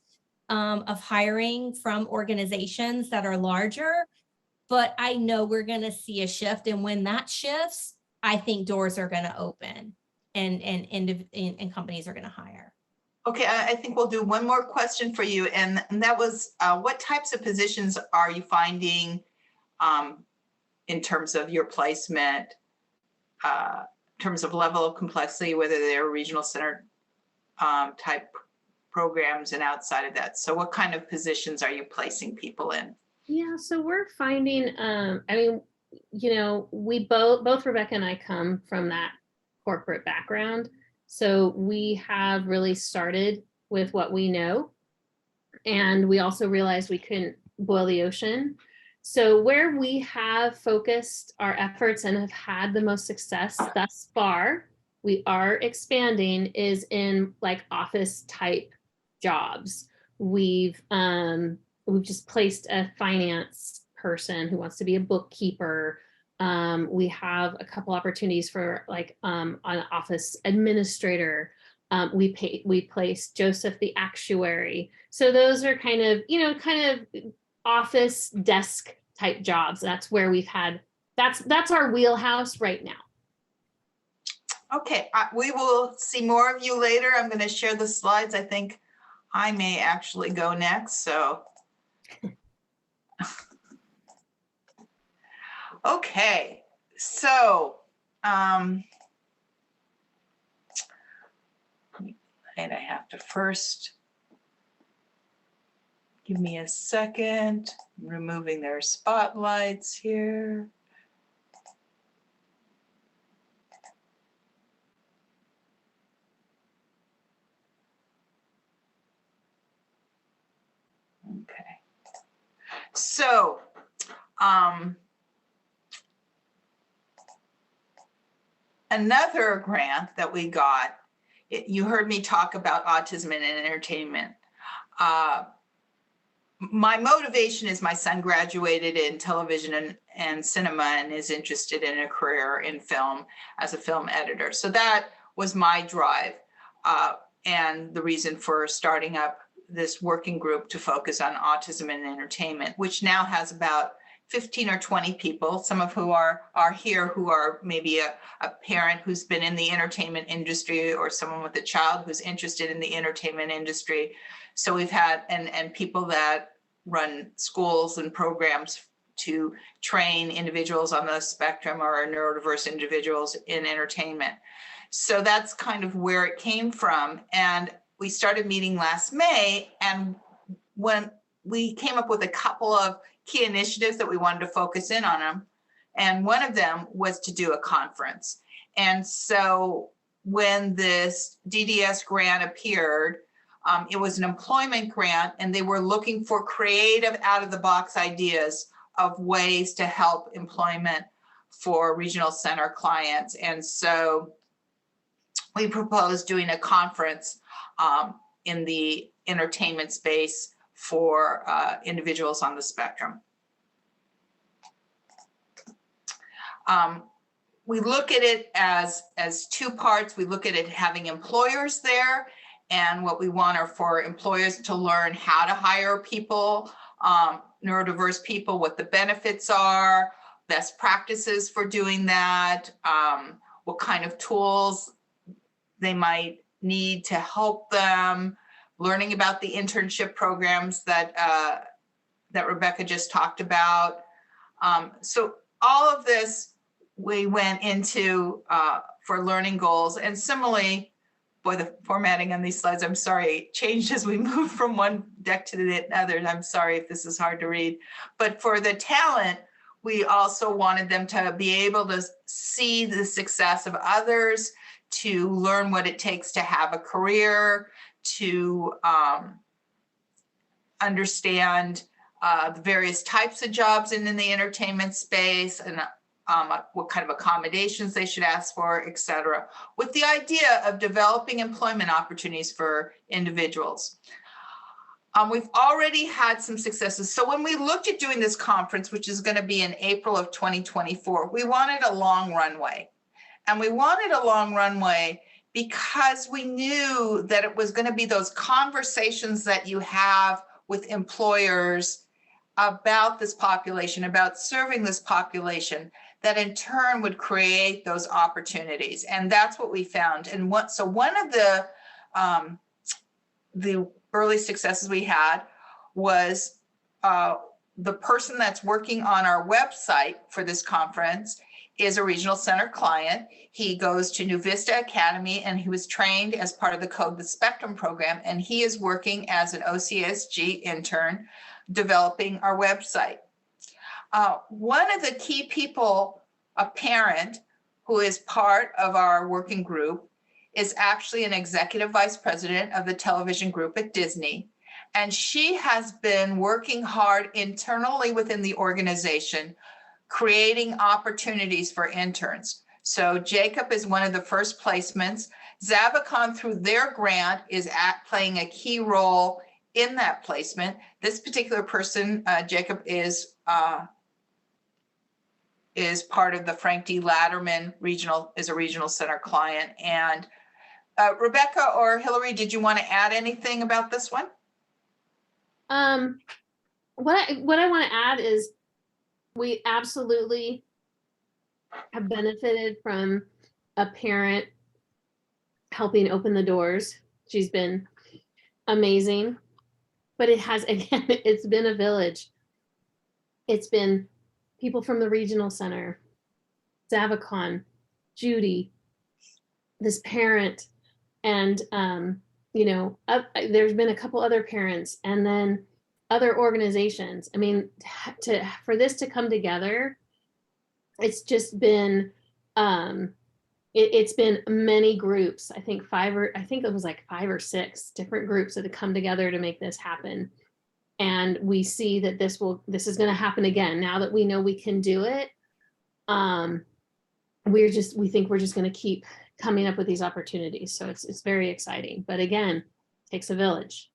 of hiring from organizations that are larger. But I know we're going to see a shift. And when that shifts, I think doors are going to open and companies are going to hire. Okay, I think we'll do one more question for you. And that was, what types of positions are you finding in terms of your placement, in terms of level of complexity, whether they're regional center type programs and outside of that? So what kind of positions are you placing people in? Yeah, so we're finding, we both Rebecca and I come from that corporate background. So we have really started with what we know. And we also realized we couldn't boil the ocean. So where we have focused our efforts and have had the most success thus far, we are expanding, is in like office type jobs. We've just placed a finance person who wants to be a bookkeeper. We have a couple opportunities for like an office administrator. We placed Joseph the actuary. So those are kind of, office desk type jobs. That's where we've had, that's our wheelhouse right now. Okay, we will see more of you later. I'm going to share the slides. I think I may actually go next, so. Okay, so, and I have to first, give me a second, I'm removing their spotlights here. Okay, so, another grant that we got, you heard me talk about autism and entertainment. My motivation is my son graduated in television and cinema and is interested in a career in film as a film editor. So that was my drive and the reason for starting up this working group to focus on autism and entertainment, which now has about 15 or 20 people, some of who are here who are maybe a parent who's been in the entertainment industry or someone with a child who's interested in the entertainment industry. So we've had, and people that run schools and programs to train individuals on the spectrum or neurodiverse individuals in entertainment. So that's kind of where it came from. And we started meeting last May, and when we came up with a couple of key initiatives that we wanted to focus in on them. And one of them was to do a conference. And so when this DDS grant appeared, it was an employment grant, and they were looking for creative out-of-the-box ideas of ways to help employment for regional center clients. And so we proposed doing a conference in the entertainment space for individuals on the spectrum. We look at it as two parts. We look at it having employers there, and what we want are for employers to learn how to hire people, neurodiverse people, what the benefits are, best practices for doing that, what kind of tools they might need to help them, learning about the internship programs that Rebecca just talked about. So all of this we went into for learning goals, and similarly, boy, the formatting on these slides, I'm sorry, changed as we moved from one deck to the other. I'm sorry if this is hard to read. But for the talent, we also wanted them to be able to see the success of others, to learn what it takes to have a career, to understand the various types of jobs in the entertainment space, and what kind of accommodations they should ask for, et cetera, with the idea of developing employment opportunities for individuals. We've already had some successes. So when we looked at doing this conference, which is going to be in April of 2024, we wanted a long runway. And we wanted a long runway because we knew that it was going to be those conversations that you have with employers about this population, about serving this population, that in turn would create those opportunities. And that's what we found. And so one of the early successes we had was the person that's working on our website for this conference is a regional center client. He goes to New Vista Academy, and he was trained as part of the Code the Spectrum program, and he is working as an OCASG intern developing our website. One of the key people, a parent who is part of our working group, is actually an executive vice president of the television group at Disney. And she has been working hard internally within the organization, creating opportunities for interns. So Jacob is one of the first placements. Zavikon, through their grant, is playing a key role in that placement. This particular person, Jacob, is part of the Frank D. Latterman regional, is a regional center client. And Rebecca or Hilary, did you want to add anything about this one? What I want to add is we absolutely have benefited from a parent helping open the doors. She's been amazing, but it has, again, it's been a village. It's been people from the regional center, Zavikon, Judi, this parent, and there's been a couple other parents, and then other organizations. I mean, for this to come together, it's just been it's been many groups. I think it was like 5 or 6 different groups that have come together to make this happen. And we see that this is going to happen again. Now that we know we can do it, we think we're just going to keep coming up with these opportunities. So it's very exciting. But again, it takes a village.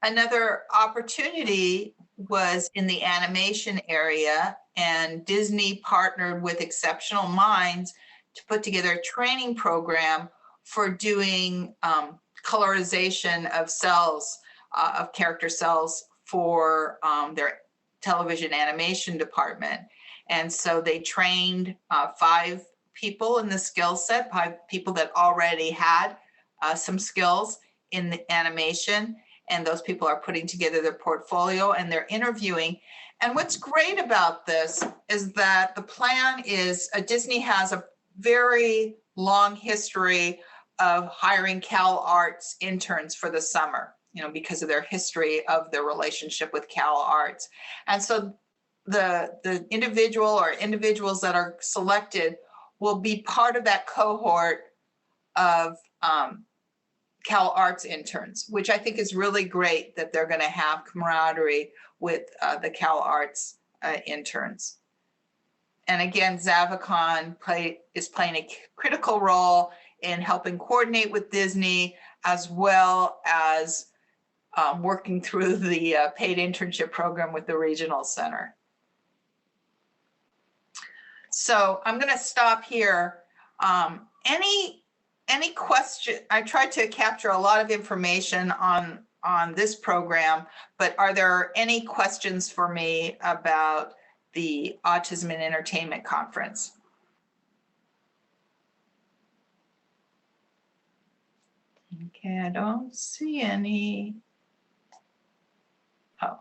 Another opportunity was in the animation area, and Disney partnered with Exceptional Minds to put together a training program for doing colorization of cells, of character cells for their television animation department. And so they trained 5 people in the skill set, 5 people that already had some skills in the animation. And those people are putting together their portfolio and they're interviewing. And what's great about this is that the plan is Disney has a very long history of hiring CalArts interns for the summer, because of their history of their relationship with CalArts. And so the individual or individuals that are selected will be part of that cohort of CalArts interns, which I think is really great that they're going to have camaraderie with the CalArts interns. And again, Zavikon is playing a critical role in helping coordinate with Disney, as well as working through the paid internship program with the regional center. So I'm going to stop here. Any question? I tried to capture a lot of information on this program, but are there any questions for me about the Autism and Entertainment Conference? Okay, I don't see any. Oh.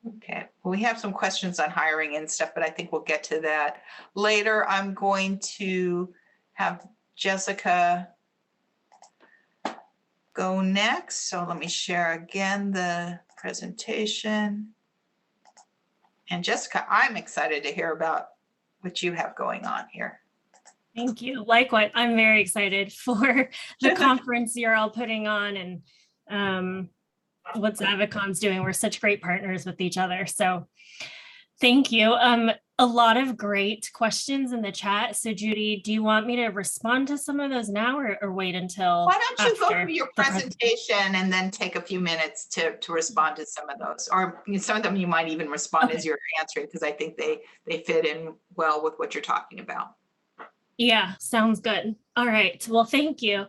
Okay, well, we have some questions on hiring and stuff, but I think we'll get to that later. I'm going to have Jessica go next. So let me share again the presentation. And Jessica, I'm excited to hear about what you have going on here. Thank you. Likewise, I'm very excited for the conference you're all putting on and what Zavikon's doing. We're such great partners with each other. So thank you. A lot of great questions in the chat. So Judi, do you want me to respond to some of those now or wait until Why don't you go through your presentation and then take a few minutes to respond to some of those, or some of them you might even respond as you're answering, because I think they fit in well with what you're talking about. Yeah, sounds good. All right. Well, thank you.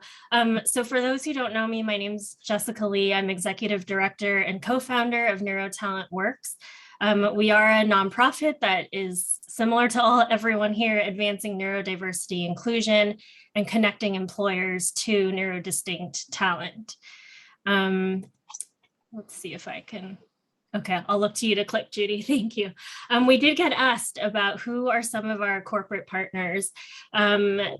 So for those who don't know me, my name's Jessica Lee. I'm Executive Director and co-founder of NeuroTalent Works. We are a nonprofit that is similar to everyone here, advancing neurodiversity inclusion and connecting employers to neurodistinct talent. Let's see if I can. Okay, I'll look to you to click, Judi. Thank you. We did get asked about who are some of our corporate partners.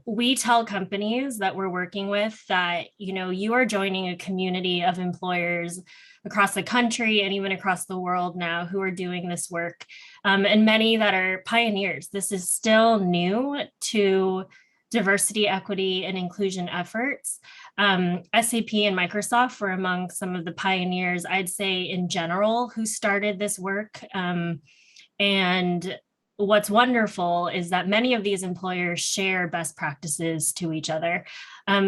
We tell companies that we're working with that, you are joining a community of employers across the country and even across the world now who are doing this work, and many that are pioneers. This is still new to diversity, equity, and inclusion efforts. SAP and Microsoft were among some of the pioneers, I'd say in general, who started this work. And what's wonderful is that many of these employers share best practices to each other.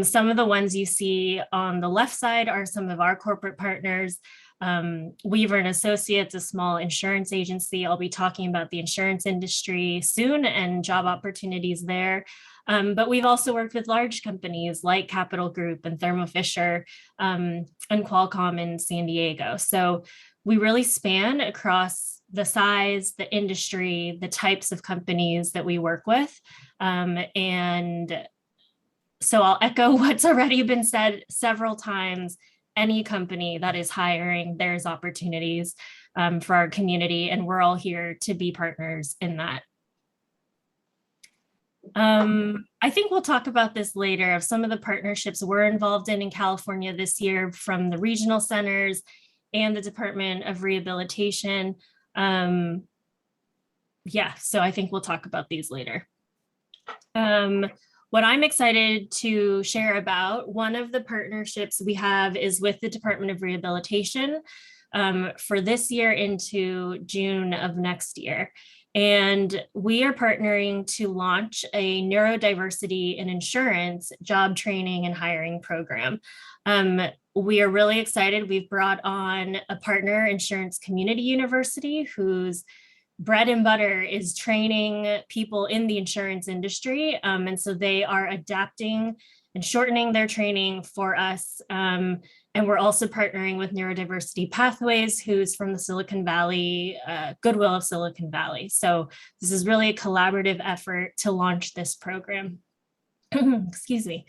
Some of the ones you see on the left side are some of our corporate partners. Weaver and Associates, a small insurance agency. I'll be talking about the insurance industry soon and job opportunities there. But we've also worked with large companies like Capital Group and Thermo Fisher and Qualcomm in San Diego. So we really span across the size, the industry, the types of companies that we work with. And so I'll echo what's already been said several times. Any company that is hiring, there's opportunities for our community, and we're all here to be partners in that. I think we'll talk about this later of some of the partnerships we're involved in California this year from the regional centers and the Department of Rehabilitation. Yeah, so I think we'll talk about these later. What I'm excited to share about, one of the partnerships we have is with the Department of Rehabilitation for this year into June of next year. And we are partnering to launch a neurodiversity and insurance job training and hiring program. We are really excited. We've brought on a partner, Insurance Community University, whose bread and butter is training people in the insurance industry. And so they are adapting and shortening their training for us. And we're also partnering with Neurodiversity Pathways, who's from the Silicon Valley, Goodwill of Silicon Valley. So this is really a collaborative effort to launch this program. Excuse me.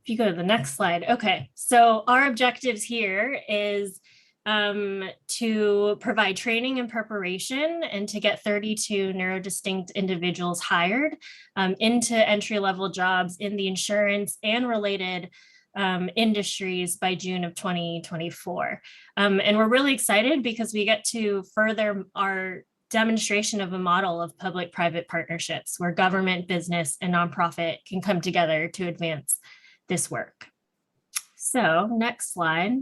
If you go to the next slide. Okay, so our objectives here is to provide training and preparation and to get 32 neurodistinct individuals hired into entry-level jobs in the insurance and related industries by June of 2024. And we're really excited because we get to further our demonstration of a model of public-private partnerships where government, business, and nonprofit can come together to advance this work. So next slide.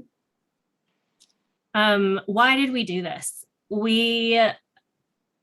Why did we do this? The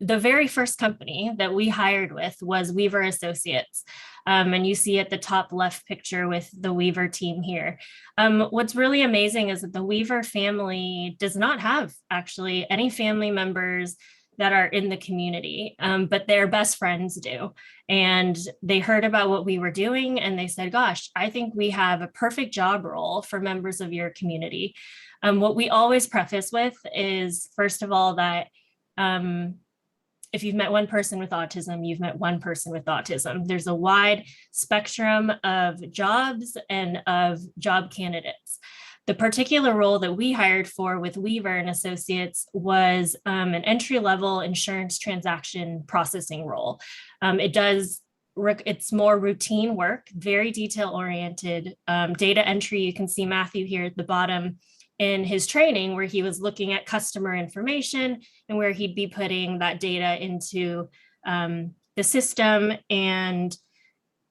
very first company that we hired with was Weaver Associates. And you see at the top left picture with the Weaver team here. What's really amazing is that the Weaver family does not have actually any family members that are in the community, but their best friends do. And they heard about what we were doing and they said, gosh, I think we have a perfect job role for members of your community. What we always preface with is, first of all, that if you've met one person with autism, you've met one person with autism. There's a wide spectrum of jobs and of job candidates. The particular role that we hired for with Weaver and Associates was an entry-level insurance transaction processing role. It's more routine work, very detail-oriented data entry. You can see Matthew here at the bottom in his training where he was looking at customer information and where he'd be putting that data into the system. And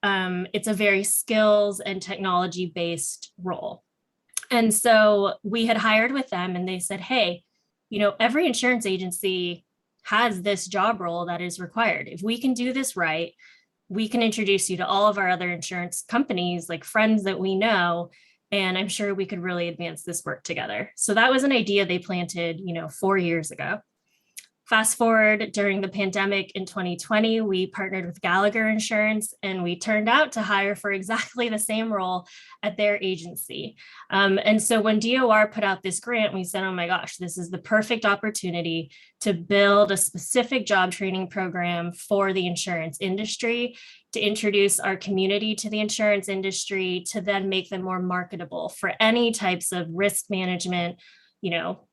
it's a very skills and technology-based role. And so we had hired with them and they said, hey, every insurance agency has this job role that is required. If we can do this right, we can introduce you to all of our other insurance companies, like friends that we know, and I'm sure we could really advance this work together. So that was an idea they planted, 4 years ago. Fast forward during the pandemic in 2020, we partnered with Gallagher Insurance and we turned out to hire for exactly the same role at their agency. And so when DOR put out this grant, we said, oh my gosh, this is the perfect opportunity to build a specific job training program for the insurance industry, to introduce our community to the insurance industry, to then make them more marketable for any types of risk management,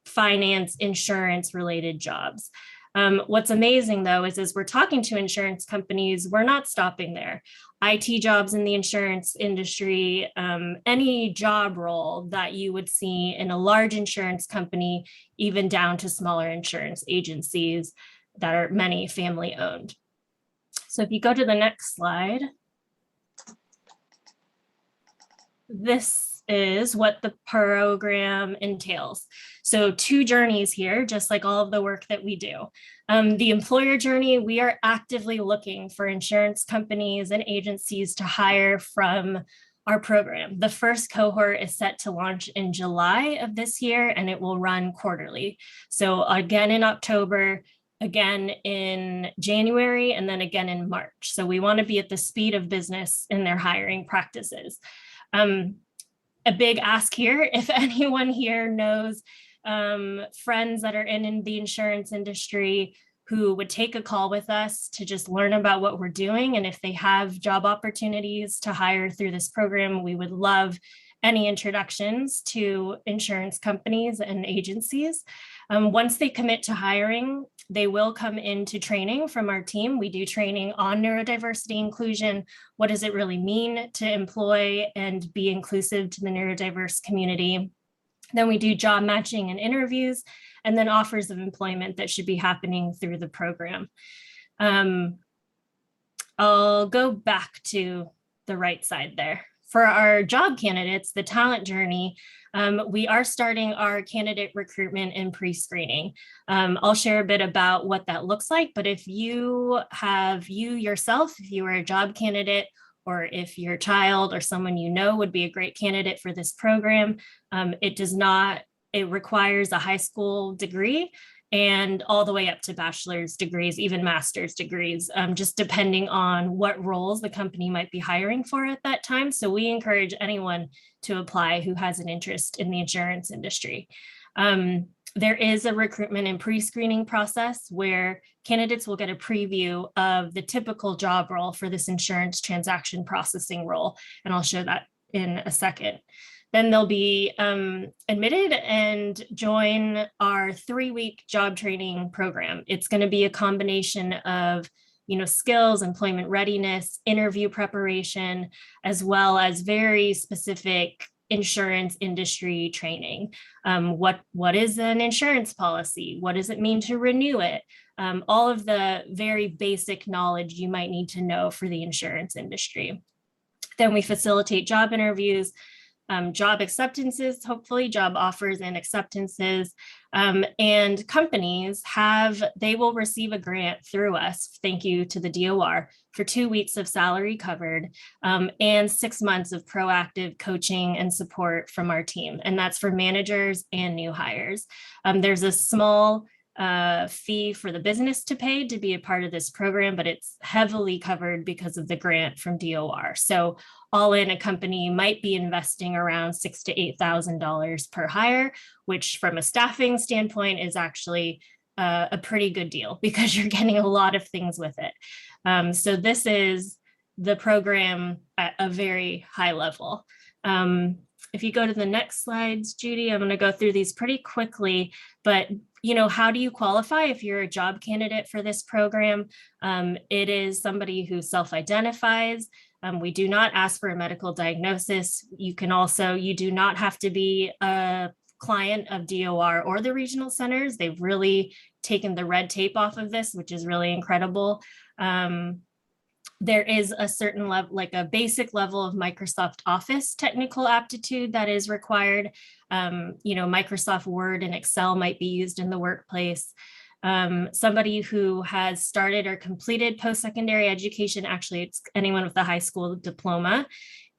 finance, insurance related jobs. What's amazing though, is as we're talking to insurance companies, we're not stopping there. IT jobs in the insurance industry, any job role that you would see in a large insurance company, even down to smaller insurance agencies that are many family owned. So if you go to the next slide, this is what the program entails. So 2 journeys here, just like all of the work that we do. The employer journey, we are actively looking for insurance companies and agencies to hire from our program. The first cohort is set to launch in July of this year, and it will run quarterly. So again in October, again in January, and then again in March. So we want to be at the speed of business in their hiring practices. A big ask here, if anyone here knows friends that are in the insurance industry who would take a call with us to just learn about what we're doing. And if they have job opportunities to hire through this program, we would love any introductions to insurance companies and agencies. Once they commit to hiring, they will come into training from our team. We do training on neurodiversity inclusion. What does it really mean to employ and be inclusive to the neurodiverse community? Then we do job matching and interviews, and then offers of employment that should be happening through the program. I'll go back to the right side there. For our job candidates, the talent journey, we are starting our candidate recruitment and pre-screening. I'll share a bit about what that looks like, but if you yourself, if you are a job candidate, or if your child or someone you know would be a great candidate for this program, it requires a high school degree and all the way up to bachelor's degrees, even master's degrees, just depending on what roles the company might be hiring for at that time. So we encourage anyone to apply who has an interest in the insurance industry. There is a recruitment and pre-screening process where candidates will get a preview of the typical job role for this insurance transaction processing role. And I'll show that in a second. Then they'll be admitted and join our 3-week job training program. It's going to be a combination of skills, employment readiness, interview preparation, as well as very specific insurance industry training. What is an insurance policy? What does it mean to renew it? All of the very basic knowledge you might need to know for the insurance industry. Then we facilitate job interviews, job acceptances, hopefully job offers and acceptances, and companies they will receive a grant through us, thank you to the DOR, for 2 weeks of salary covered and 6 months of proactive coaching and support from our team. And that's for managers and new hires. There's a small fee for the business to pay to be a part of this program, but it's heavily covered because of the grant from DOR. So all in, a company might be investing around $6,000 to $8,000 per hire, which from a staffing standpoint is actually a pretty good deal because you're getting a lot of things with it. So this is the program at a very high level. If you go to the next slides, Judi, I'm going to go through these pretty quickly, but how do you qualify if you're a job candidate for this program? It is somebody who self-identifies. We do not ask for a medical diagnosis. You do not have to be a client of DOR or the regional centers. They've really taken the red tape off of this, which is really incredible. There is a certain level, like a basic level of Microsoft Office technical aptitude that is required. Microsoft Word and Excel might be used in the workplace. Somebody who has started or completed post-secondary education, actually it's anyone with a high school diploma,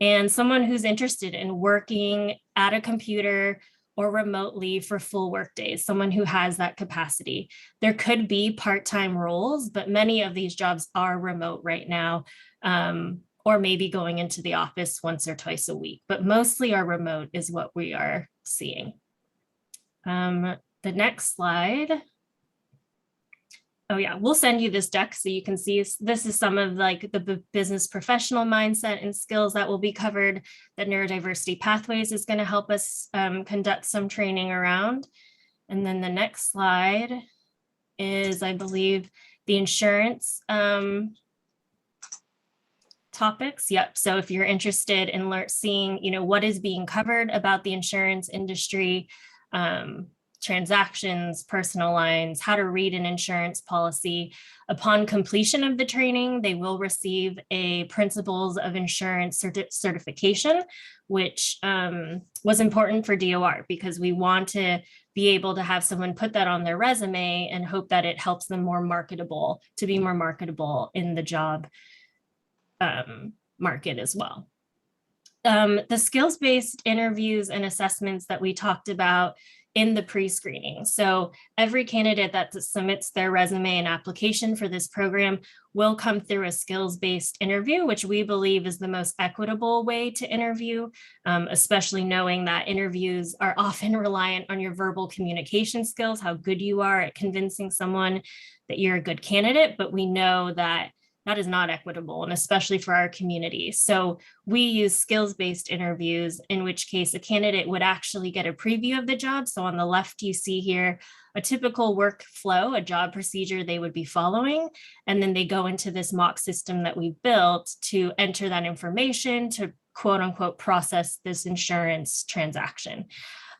and someone who's interested in working at a computer or remotely for full work days, someone who has that capacity. There could be part-time roles, but many of these jobs are remote right now, or maybe going into the office once or twice a week, but mostly are remote is what we are seeing. The next slide. Oh yeah, we'll send you this deck so you can see this is some of the business professional mindset and skills that will be covered that Neurodiversity Pathways is going to help us conduct some training around. And then the next slide is, I believe, the insurance topics. Yep. So if you're interested in seeing, what is being covered about the insurance industry, transactions, personal lines, how to read an insurance policy. Upon completion of the training, they will receive a Principles of Insurance certification, which was important for DOR because we want to be able to have someone put that on their resume and hope that it helps them to be more marketable in the job market as well. the skills-based interviews and assessments that we talked about in the pre-screening. So every candidate that submits their resume and application for this program will come through a skills-based interview, which we believe is the most equitable way to interview, especially knowing that interviews are often reliant on your verbal communication skills, how good you are at convincing someone that you're a good candidate, but we know that that is not equitable, and especially for our community. So we use skills-based interviews, in which case a candidate would actually get a preview of the job. So on the left, you see here a typical workflow, a job procedure they would be following. And then they go into this mock system that we built to enter that information to quote unquote process this insurance transaction.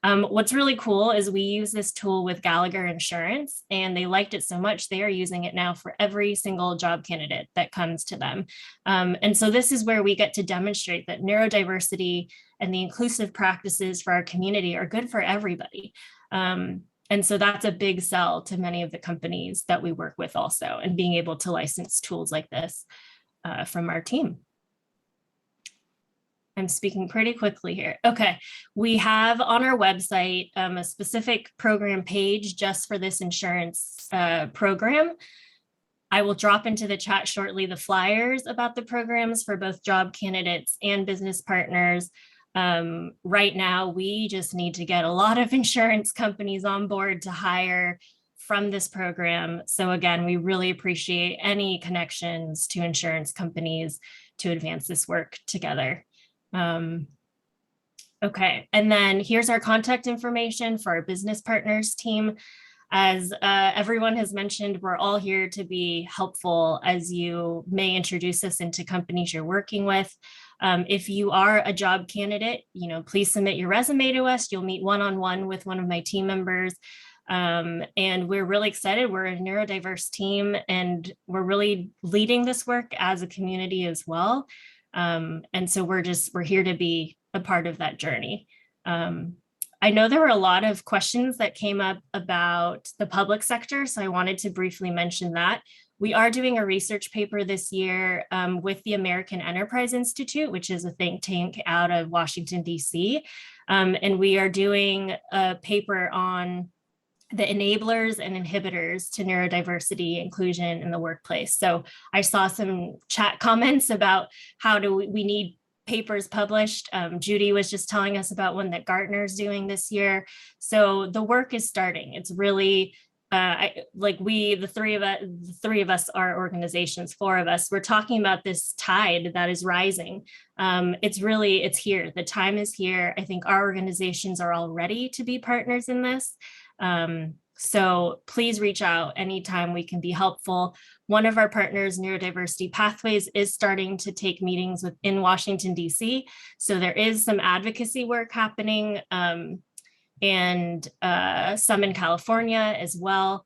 What's really cool is we use this tool with Gallagher Insurance, and they liked it so much they are using it now for every single job candidate that comes to them. And so this is where we get to demonstrate that neurodiversity and the inclusive practices for our community are good for everybody. And so that's a big sell to many of the companies that we work with also, and being able to license tools like this from our team. I'm speaking pretty quickly here. Okay, we have on our website a specific program page just for this insurance program. I will drop into the chat shortly the flyers about the programs for both job candidates and business partners. Right now, we just need to get a lot of insurance companies on board to hire from this program. So again, we really appreciate any connections to insurance companies to advance this work together. Okay, and then here's our contact information for our business partners team. As everyone has mentioned, we're all here to be helpful as you may introduce us into companies you're working with. If you are a job candidate, please submit your resume to us. You'll meet one-on-one with one of my team members. And we're really excited. We're a neurodiverse team, and we're really leading this work as a community as well. And so we're here to be a part of that journey. I know there were a lot of questions that came up about the public sector, so I wanted to briefly mention that. We are doing a research paper this year with the American Enterprise Institute, which is a think tank out of Washington, D.C. And we are doing a paper on the enablers and inhibitors to neurodiversity inclusion in the workplace. So I saw some chat comments about how do we need papers published. Judi was just telling us about one that Gartner's doing this year. So the work is starting. It's really the three of us, our organizations, four of us, we're talking about this tide that is rising. It's here. The time is here. I think our organizations are all ready to be partners in this. So please reach out anytime we can be helpful. One of our partners, Neurodiversity Pathways, is starting to take meetings within Washington, D.C. So there is some advocacy work happening and some in California as well.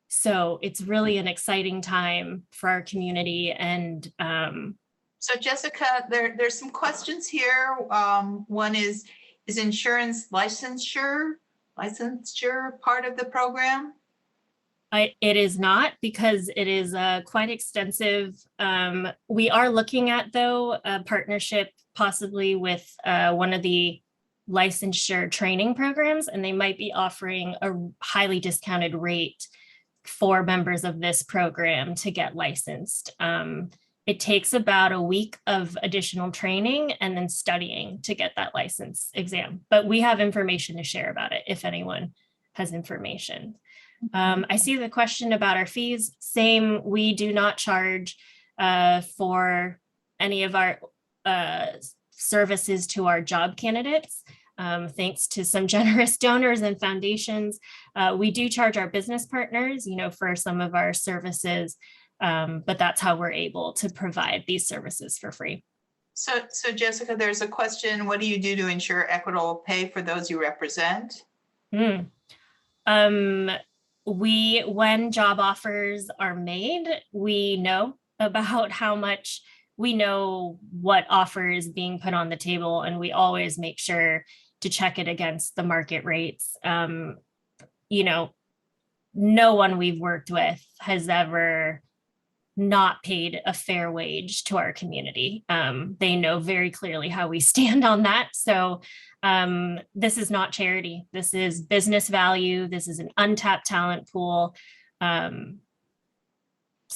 So it's really an exciting time for our community. And so Jessica, there's some questions here. One is insurance licensure part of the program? It is not, because it is quite extensive. We are looking at, though, a partnership possibly with one of the licensure training programs, and they might be offering a highly discounted rate for members of this program to get licensed. It takes about a week of additional training and then studying to get that license exam. But we have information to share about it if anyone has information. I see the question about our fees. Same, we do not charge for any of our services to our job candidates. Thanks to some generous donors and foundations. We do charge our business partners, for some of our services. But that's how we're able to provide these services for free. So Jessica, there's a question, what do you do to ensure equitable pay for those you represent? When job offers are made, we know about how much, we know what offer is being put on the table, and we always make sure to check it against the market rates. No one we've worked with has ever not paid a fair wage to our community. They know very clearly how we stand on that. So this is not charity. This is business value. This is an untapped talent pool. So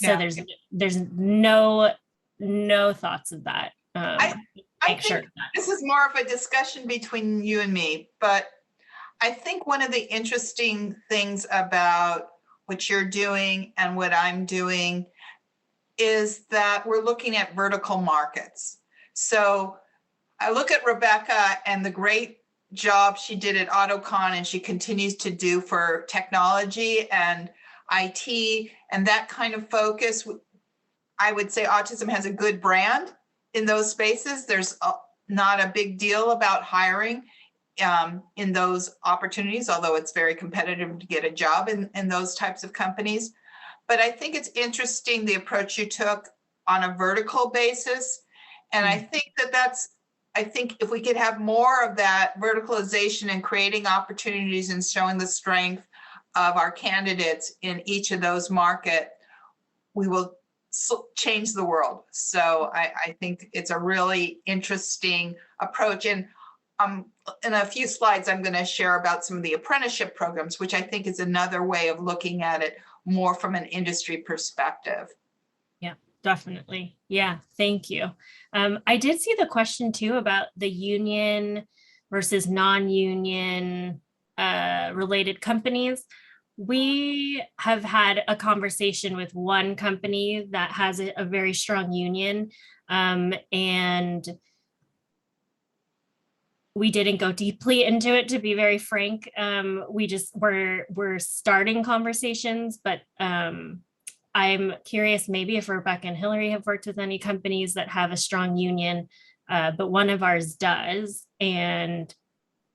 Yeah. there's no thoughts of that. I Make sure think this is more of a discussion between you and me, but I think one of the interesting things about what you're doing and what I'm doing is that we're looking at vertical markets. So I look at Rebecca and the great job she did at AutoCon and she continues to do for technology and IT and that kind of focus. I would say autism has a good brand in those spaces. There's not a big deal about hiring in those opportunities, although it's very competitive to get a job in those types of companies. But I think it's interesting the approach you took on a vertical basis. And I think I think if we could have more of that verticalization and creating opportunities and showing the strength of our candidates in each of those markets, we will change the world. So I think it's a really interesting approach. And in a few slides, I'm going to share about some of the apprenticeship programs, which I think is another way of looking at it more from an industry perspective. Yeah, definitely. Yeah, thank you. I did see the question too about the union versus non-union related companies. We have had a conversation with one company that has a very strong union, and we didn't go deeply into it, to be very frank. We're starting conversations, but I'm curious maybe if Rebecca and Hilary have worked with any companies that have a strong union, but one of ours does. And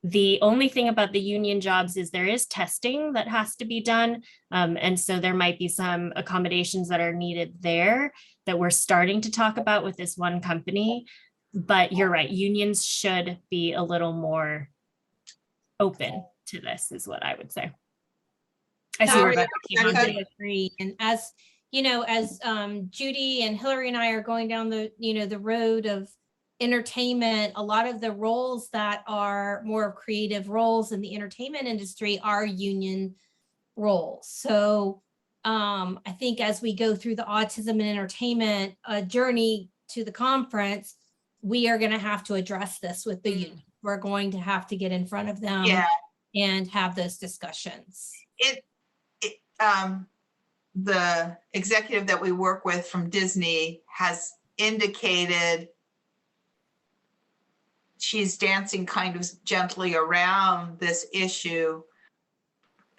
the only thing about the union jobs is there is testing that has to be done. And so there might be some accommodations that are needed there that we're starting to talk about with this one company. But you're right, unions should be a little more open to this, is what I would say. I see Rebecca came on. I agree. And as you know, as Judi and Hilary and I are going down the the road of entertainment, a lot of the roles that are more creative roles in the entertainment industry are union roles. So I think as we go through the autism and entertainment journey to the conference, we are going to have to address this with the union. We're going to have to get in front of them and have those discussions. The executive that we work with from Disney has indicated she's dancing kind of gently around this issue.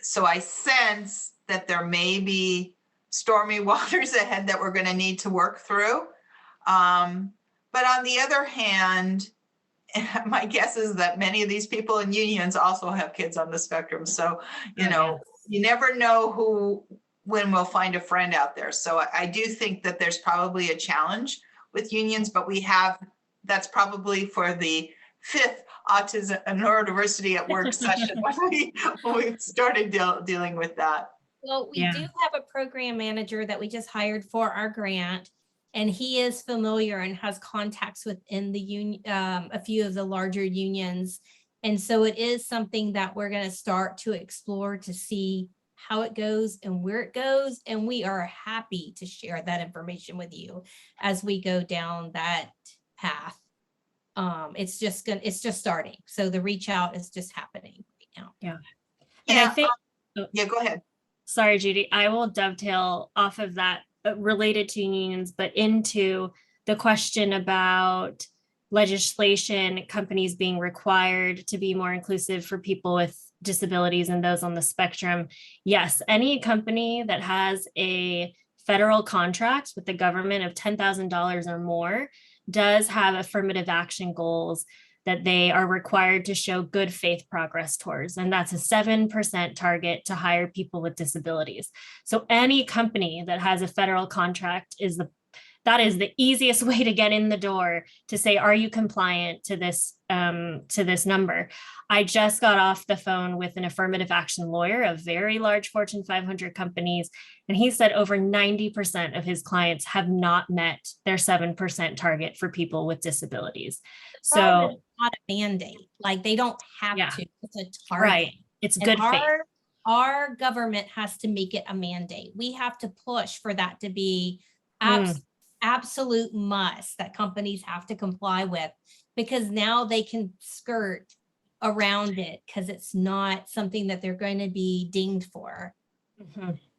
So I sense that there may be stormy waters ahead that we're going to need to work through. But on the other hand, my guess is that many of these people in unions also have kids on the spectrum. So, you never know when we'll find a friend out there. So I do think that there's probably a challenge with unions, but that's probably for the 5th Autism and Neurodiversity at Work session when we started dealing with that. Well, we do have a program manager that we just hired for our grant, and he is familiar and has contacts within the union, a few of the larger unions. And so it is something that we're going to start to explore to see how it goes and where it goes. And we are happy to share that information with you as we go down that path. It's just starting. So the reach out is just happening right now. Yeah. And I think, go ahead. Sorry, Judi, I will dovetail off of that related to unions, but into the question about legislation, companies being required to be more inclusive for people with disabilities and those on the spectrum. Yes, any company that has a federal contract with the government of $10,000 or more does have affirmative action goals that they are required to show good faith progress towards. And that's a 7% target to hire people with disabilities. So any company that has a federal contract is that is the easiest way to get in the door to say, are you compliant to this number? I just got off the phone with an affirmative action lawyer of very large Fortune 500 companies, and he said over 90% of his clients have not met their 7% target for people with disabilities. So it's not a mandate. Like they don't have to. It's a target. Right. It's good faith. Our government has to make it a mandate. We have to push for that to be absolute must that companies have to comply with, because now they can skirt around it because it's not something that they're going to be dinged for.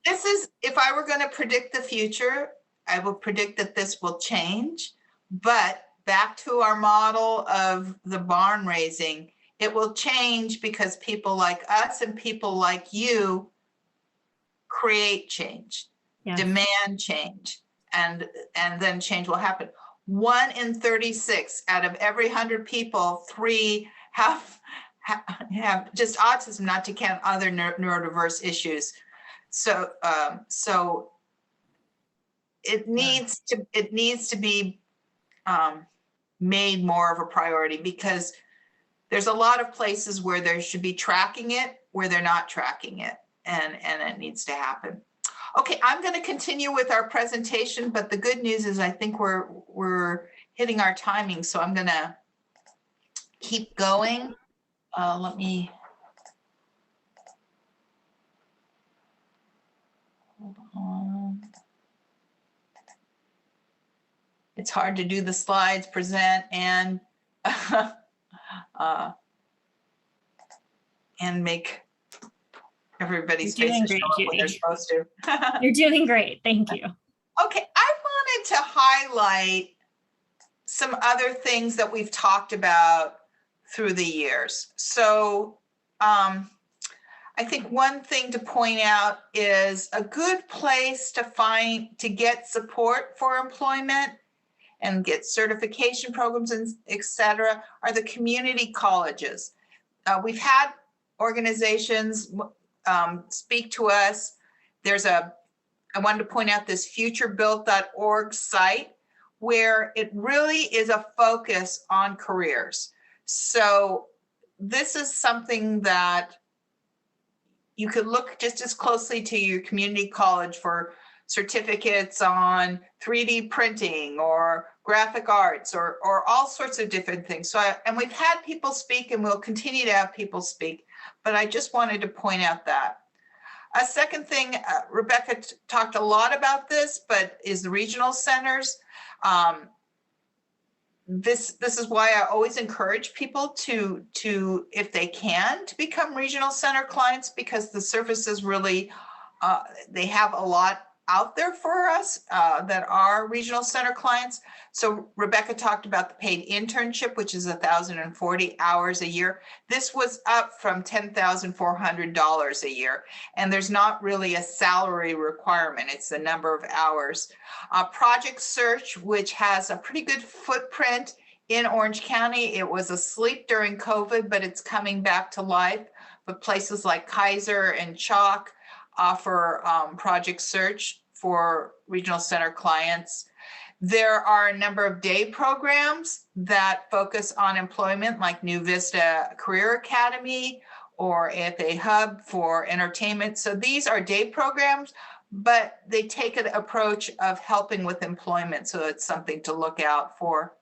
This is, if I were going to predict the future, I will predict that this will change. But back to our model of the barn raising, it will change because people like us and people like you create change, demand change, and then change will happen. 1 in 36 out of every 100 people, 3 have just autism, not to count other neurodiverse issues. So it needs to be made more of a priority, because there's a lot of places where there should be tracking it, where they're not tracking it, and it needs to happen. Okay, I'm going to continue with our presentation, but the good news is I think we're hitting our timing, so I'm going to keep going. Let me hold on. It's hard to do the slides, present, and make everybody's faces show up when they're supposed to. You're doing great. Thank you. Okay, I wanted to highlight some other things that we've talked about through the years. So I think one thing to point out is a good place to get support for employment and get certification programs and et cetera are the community colleges. We've had organizations speak to us. I wanted to point out this futurebuilt.org site where it really is a focus on careers. So this is something that you could look just as closely to your community college for certificates on 3D printing or graphic arts or all sorts of different things. So, and we've had people speak and we'll continue to have people speak, but I just wanted to point out that. A second thing, Rebecca talked a lot about this, but is the regional centers. This is why I always encourage people to, if they can, to become regional center clients, because the services really, they have a lot out there for us that are regional center clients. So Rebecca talked about the paid internship, which is 1,040 hours a year. This was up from $10,400 a year. And there's not really a salary requirement. It's the number of hours. Project Search, which has a pretty good footprint in Orange County. It was asleep during COVID, but it's coming back to life. But places like Kaiser and Chalk offer Project Search for regional center clients. There are a number of day programs that focus on employment, like New Vista Career Academy or AFA Hub for entertainment. So these are day programs, but they take an approach of helping with employment. So it's something to look out for.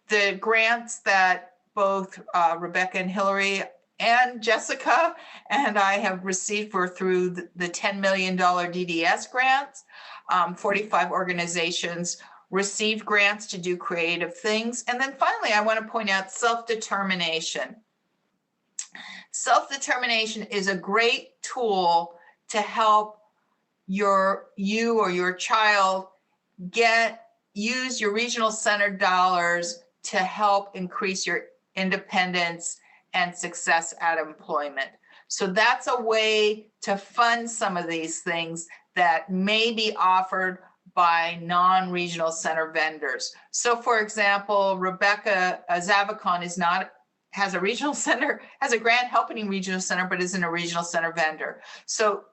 The grants that both Rebecca and Hilary and Jessica and I have received were through the $10 million DDS grants. 45 organizations received grants to do creative things. And then finally, I want to point out self-determination. Self-determination is a great tool to help you or your child use your regional center dollars to help increase your independence and success at employment. So that's a way to fund some of these things that may be offered by non-regional center vendors. So for example, Rebecca Zavikon has a regional center, has a grant helping regional center, but isn't a regional center vendor. So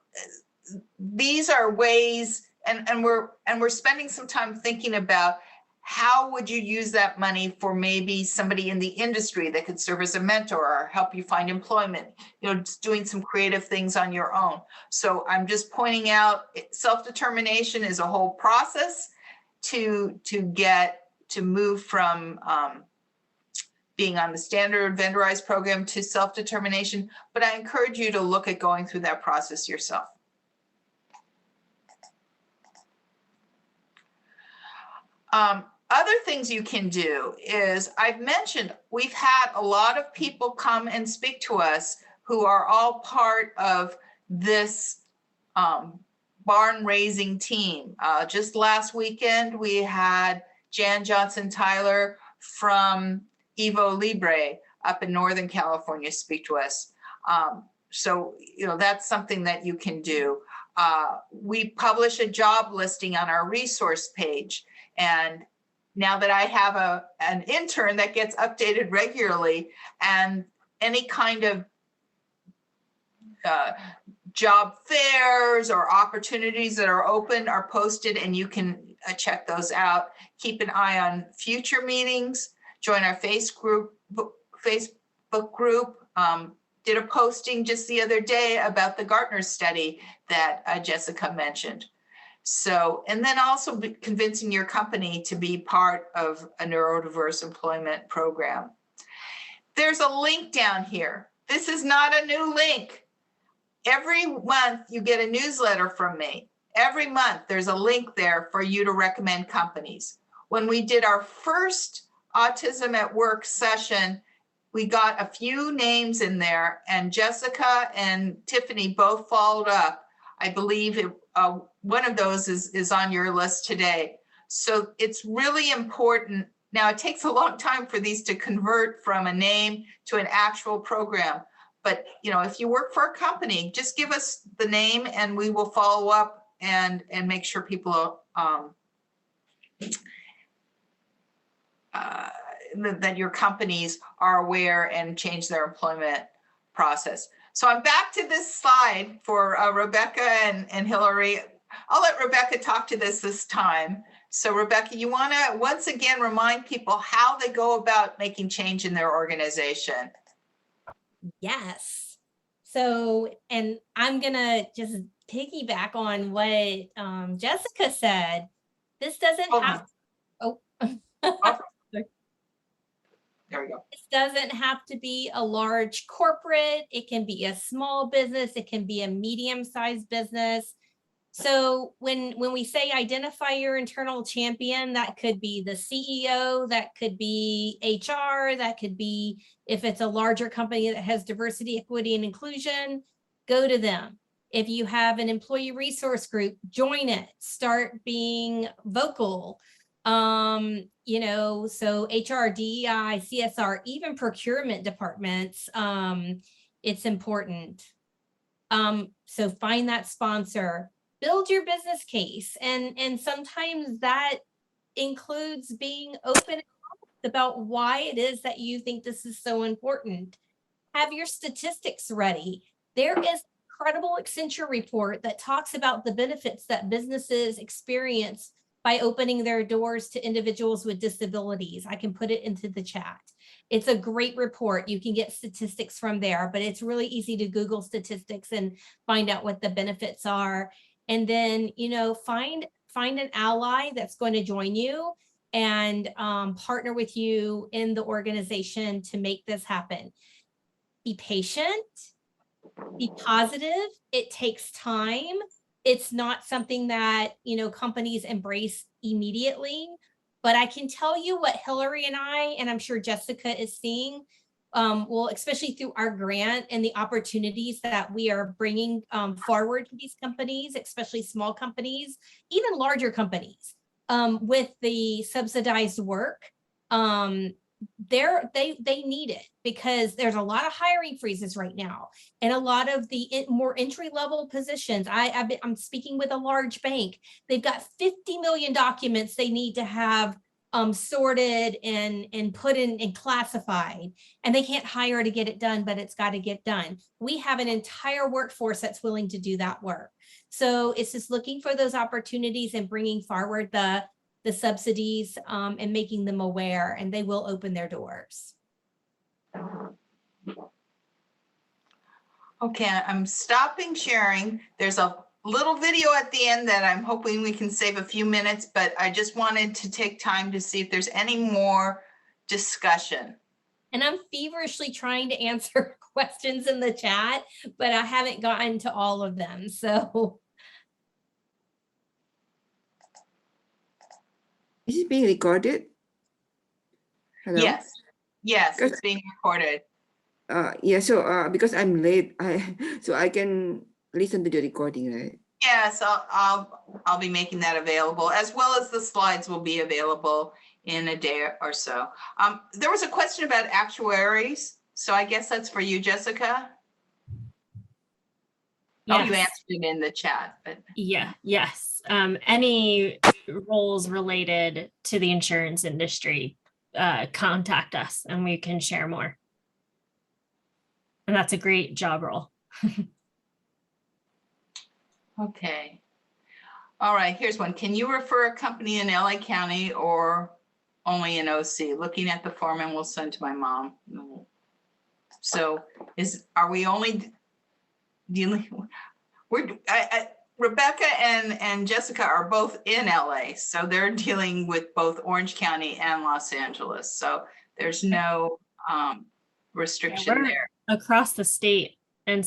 these are ways and we're spending some time thinking about how would you use that money for maybe somebody in the industry that could serve as a mentor or help you find employment, just doing some creative things on your own. So I'm just pointing out self-determination is a whole process to move from being on the standard vendorized program to self-determination, but I encourage you to look at going through that process yourself. Other things you can do is, I've mentioned, we've had a lot of people come and speak to us who are all part of this barn raising team. Just last weekend, we had Jan Johnson-Tyler from Evo Libre up in Northern California speak to us. So, that's something that you can do. We publish a job listing on our resource page. And now that I have an intern that gets updated regularly, and any kind of job fairs or opportunities that are open are posted, and you can check those out. Keep an eye on future meetings. Join our Facebook group. Did a posting just the other day about the Gartner study that Jessica mentioned. So, and then also convincing your company to be part of a neurodiverse employment program. There's a link down here. This is not a new link. Every month you get a newsletter from me. Every month there's a link there for you to recommend companies. When we did our first Autism at Work session, we got a few names in there, and Jessica and Tiffany both followed up. I believe one of those is on your list today. So it's really important. Now, it takes a long time for these to convert from a name to an actual program. But, if you work for a company, just give us the name and we will follow up and make sure people that your companies are aware and change their employment process. So I'm back to this slide for Rebecca and Hilary. I'll let Rebecca talk to this time. So Rebecca, you want to once again remind people how they go about making change in their organization. Yes. So, and I'm going to just piggyback on what Jessica said. This doesn't have, There we go. This doesn't have to be a large corporate. It can be a small business. It can be a medium-sized business. So when we say identify your internal champion, that could be the CEO, that could be HR, that could be, if it's a larger company that has diversity, equity, and inclusion, go to them. If you have an employee resource group, join it, start being vocal. So HR, DEI, CSR, even procurement departments, it's important. So find that sponsor, build your business case. And sometimes that includes being open and honest about why it is that you think this is so important. Have your statistics ready. There is an incredible Accenture report that talks about the benefits that businesses experience by opening their doors to individuals with disabilities. I can put it into the chat. It's a great report. You can get statistics from there, but it's really easy to Google statistics and find out what the benefits are. And then, find an ally that's going to join you and partner with you in the organization to make this happen. Be patient, be positive. It takes time. It's not something that, companies embrace immediately, but I can tell you what Hilary and I'm sure Jessica is seeing, especially through our grant and the opportunities that we are bringing forward to these companies, especially small companies, even larger companies, with the subsidized work. They need it because there's a lot of hiring freezes right now, and a lot of the more entry-level positions. I'm speaking with a large bank. They've got 50 million documents they need to have sorted and put in and classified, and they can't hire to get it done, but it's got to get done. We have an entire workforce that's willing to do that work. So it's just looking for those opportunities and bringing forward the subsidies and making them aware, and they will open their doors. Okay, I'm stopping sharing. There's a little video at the end that I'm hoping we can save a few minutes, but I just wanted to take time to see if there's any more discussion. And I'm feverishly trying to answer questions in the chat, but I haven't gotten to all of them. So Is it being recorded? Hello? Yes, yes, it's being recorded. Yeah, so because I'm late, so I can listen to the recording, right? Yes, I'll be making that available, as well as the slides will be available in a day or so. There was a question about actuaries, so I guess that's for you, Jessica. Oh, you Yes. answered it in the chat, but Yes. Any roles related to the insurance industry, contact us and we can share more. And that's a great job role. okay. All right, here's one. Can you refer a company in LA County or only in OC? Looking at the form and we'll send to my mom. So are we only dealing? Rebecca and Jessica are both in LA, so they're dealing with both Orange County and Los Angeles. So there's no restriction there. Across the state and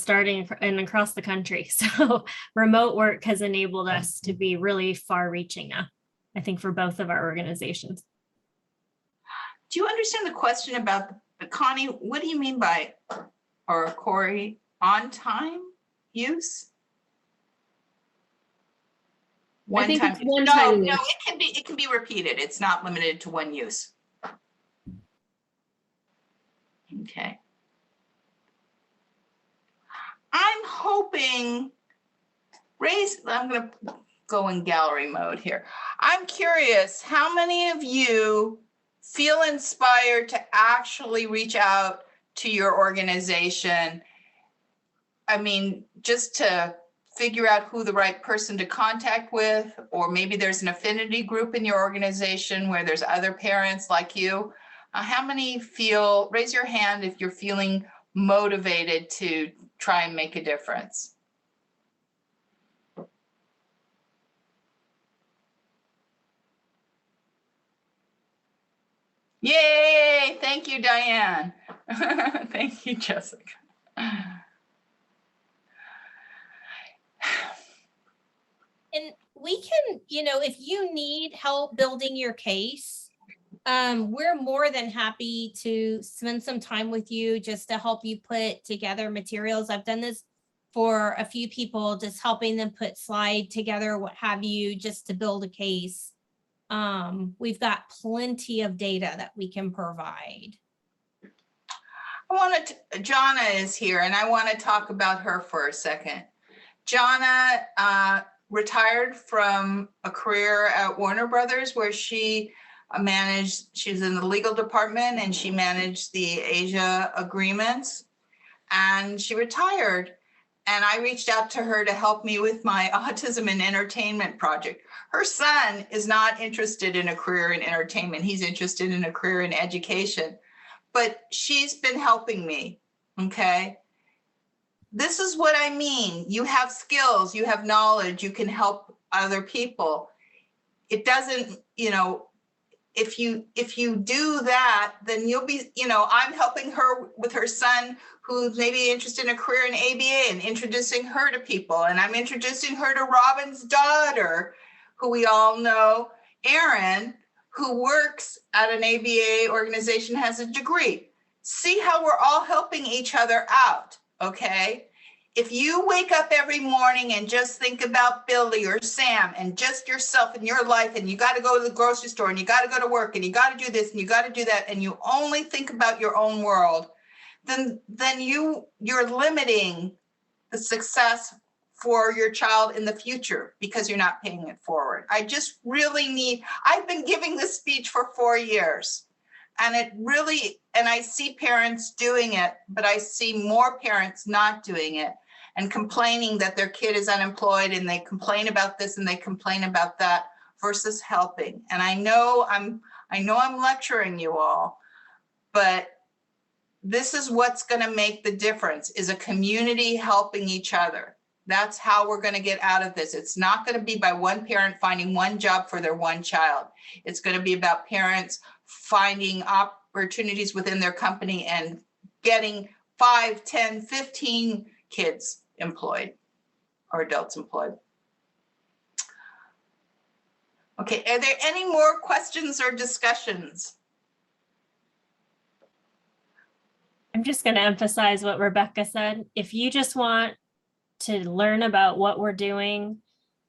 across the country. So remote work has enabled us to be really far reaching now, I think, for both of our organizations. Do you understand the question about Connie? What do you mean by, or Corey, on time use? I think it's one time use. No, it can be repeated. It's not limited to one use. Okay. I'm hoping, I'm going to go in gallery mode here. I'm curious, how many of you feel inspired to actually reach out to your organization? I mean, just to figure out who the right person to contact with, or maybe there's an affinity group in your organization where there's other parents like you. How many raise your hand if you're feeling motivated to try and make a difference? Yay, thank you, Diane. Thank you, Jessica. and we can, if you need help building your case, we're more than happy to spend some time with you just to help you put together materials. I've done this for a few people, just helping them put slide together, what have you, just to build a case. We've got plenty of data that we can provide. Jana is here, and I want to talk about her for a second. Jana retired from a career at Warner Brothers where she was in the legal department and she managed the Asia agreements, and she retired. And I reached out to her to help me with my autism and entertainment project. Her son is not interested in a career in entertainment. He's interested in a career in education, but she's been helping me, okay? This is what I mean. You have skills, you have knowledge, you can help other people. It doesn't, if you do that, then you'll be, I'm helping her with her son who's maybe interested in a career in ABA and introducing her to people. And I'm introducing her to Robin's daughter, who we all know, Erin, who works at an ABA organization, has a degree. See how we're all helping each other out, okay? If you wake up every morning and just think about Billy or Sam and just yourself and your life, and you got to go to the grocery store and you got to go to work and you got to do this and you got to do that, and you only think about your own world, then you're limiting the success for your child in the future because you're not paying it forward. I just really need, I've been giving this speech for 4 years, and it really, and I see parents doing it, but I see more parents not doing it and complaining that their kid is unemployed, and they complain about this and they complain about that versus helping. And I know I'm lecturing you all, but this is what's going to make the difference, is a community helping each other. That's how we're going to get out of this. It's not going to be by one parent finding one job for their one child. It's going to be about parents finding opportunities within their company and getting 5, 10, 15 kids employed or adults employed. Okay, are there any more questions or discussions? I'm just going to emphasize what Rebecca said. If you just want to learn about what we're doing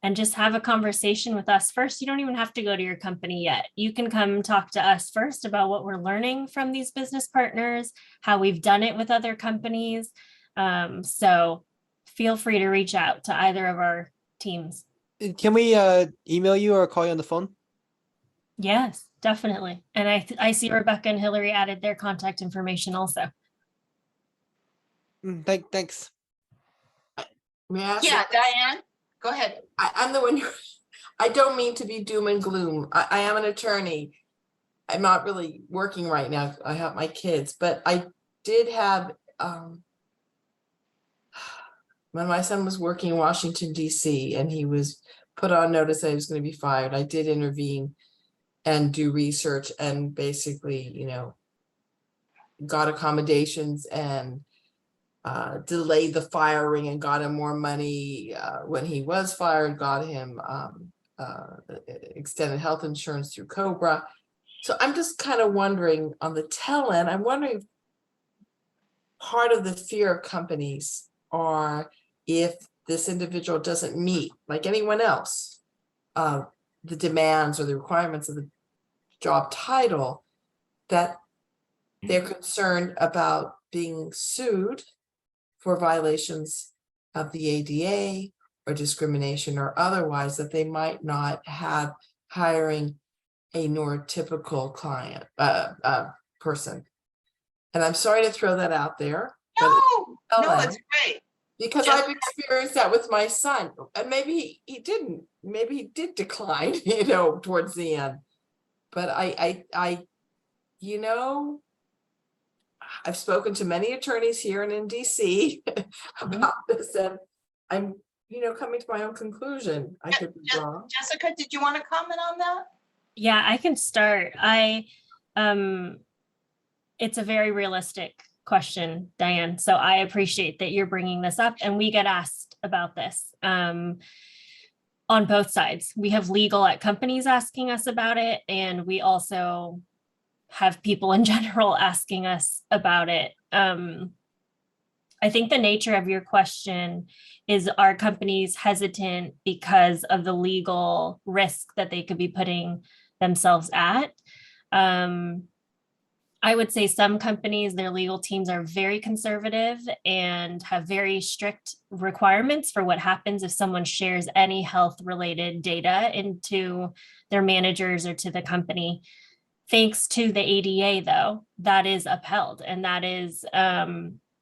and just have a conversation with us first, you don't even have to go to your company yet. You can come talk to us first about what we're learning from these business partners, how we've done it with other companies. So feel free to reach out to either of our teams. Can we email you or call you on the phone? Yes, definitely. And I see Rebecca and Hilary added their contact information also. Thanks. May I ask Yeah, Diane, go ahead. I'm the one who, I don't mean to be doom and gloom. I am an attorney. I'm not really working right now. I have my kids, but I did have, when my son was working in Washington, D.C., and he was put on notice that he was going to be fired, I did intervene and do research and basically, you know, got accommodations and delayed the firing and got him more money when he was fired, got him extended health insurance through COBRA. So I'm just kind of wondering on the tail end, I'm wondering if part of the fear of companies are if this individual doesn't meet, like anyone else, the demands or the requirements of the job title, that they're concerned about being sued for violations of the ADA or discrimination or otherwise, that they might not have hiring a neurotypical client, person. And I'm sorry to throw that out there. No, it's great. Because I've experienced that with my son. And maybe he didn't, maybe he did decline, you know, towards the end. But I, you know, I've spoken to many attorneys here and in DC about this, and I'm, you know, coming to my own conclusion. I could be wrong. Jessica, did you want to comment on that? Yeah, I can start. It's a very realistic question, Diane. So I appreciate that you're bringing this up, and we get asked about this on both sides. We have legal at companies asking us about it, and we also have people in general asking us about it. I think the nature of your question is, are companies hesitant because of the legal risk that they could be putting themselves at? I would say some companies, their legal teams are very conservative and have very strict requirements for what happens if someone shares any health-related data into their managers or to the company. Thanks to the ADA, though, that is upheld, and that is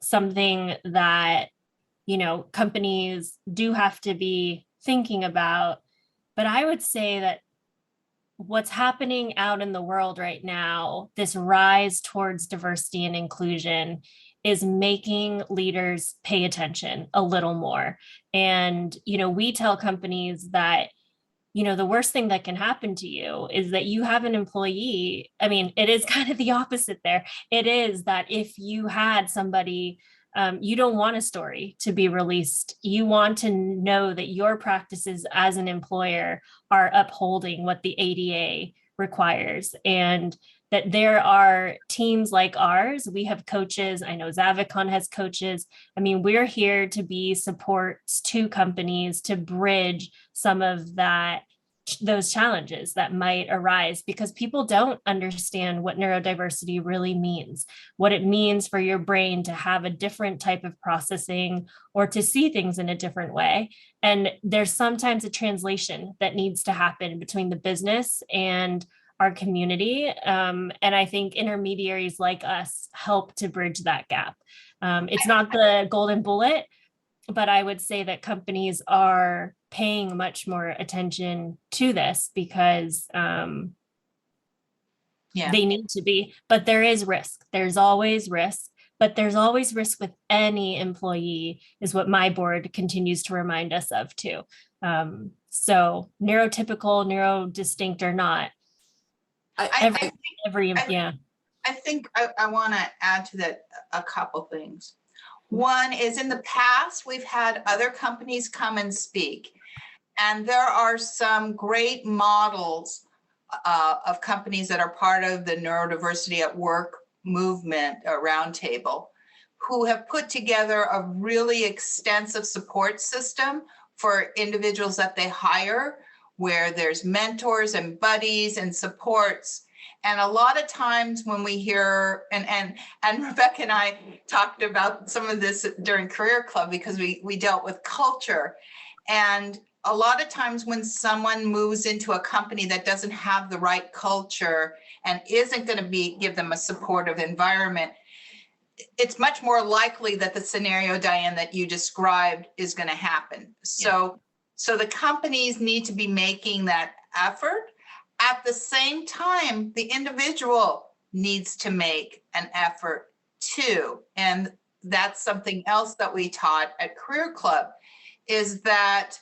something that, you know, companies do have to be thinking about. But I would say that what's happening out in the world right now, this rise towards diversity and inclusion, is making leaders pay attention a little more. And, you know, we tell companies that, you know, the worst thing that can happen to you is that you have an employee. I mean, it is kind of the opposite there. It is that if you had somebody, you don't want a story to be released. You want to know that your practices as an employer are upholding what the ADA requires, and that there are teams like ours. We have coaches. I know Zavikon has coaches. I mean, we're here to be supports to companies to bridge some of that those challenges that might arise because people don't understand what neurodiversity really means, what it means for your brain to have a different type of processing or to see things in a different way. And there's sometimes a translation that needs to happen between the business and our community. And I think intermediaries like us help to bridge that gap. It's not the golden bullet, but I would say that companies are paying much more attention to this because they need to be, but there is risk. There's always risk, but there's always risk with any employee is what my board continues to remind us of too. So neurotypical, neurodistinct or not, I think I want to add to that a couple things. One is in the past, we've had other companies come and speak, and there are some great models of companies that are part of the Neurodiversity at Work movement roundtable who have put together a really extensive support system for individuals that they hire, where there's mentors and buddies and supports. And a lot of times when we hear, and Rebecca and I talked about some of this during Career Club because we dealt with culture. And a lot of times when someone moves into a company that doesn't have the right culture and isn't going to give them a supportive environment, it's much more likely that the scenario, Diane, that you described is going to happen. So the companies need to be making that effort. At the same time, the individual needs to make an effort too. And that's something else that we taught at Career Club is that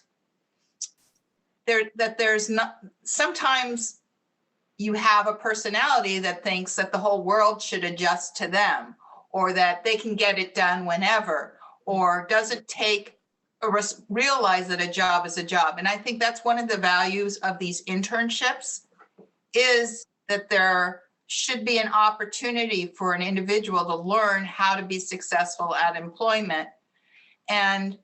there's not, sometimes you have a personality that thinks that the whole world should adjust to them or that they can get it done whenever or doesn't realize that a job is a job. And I think that's one of the values of these internships is that there should be an opportunity for an individual to learn how to be successful at employment. And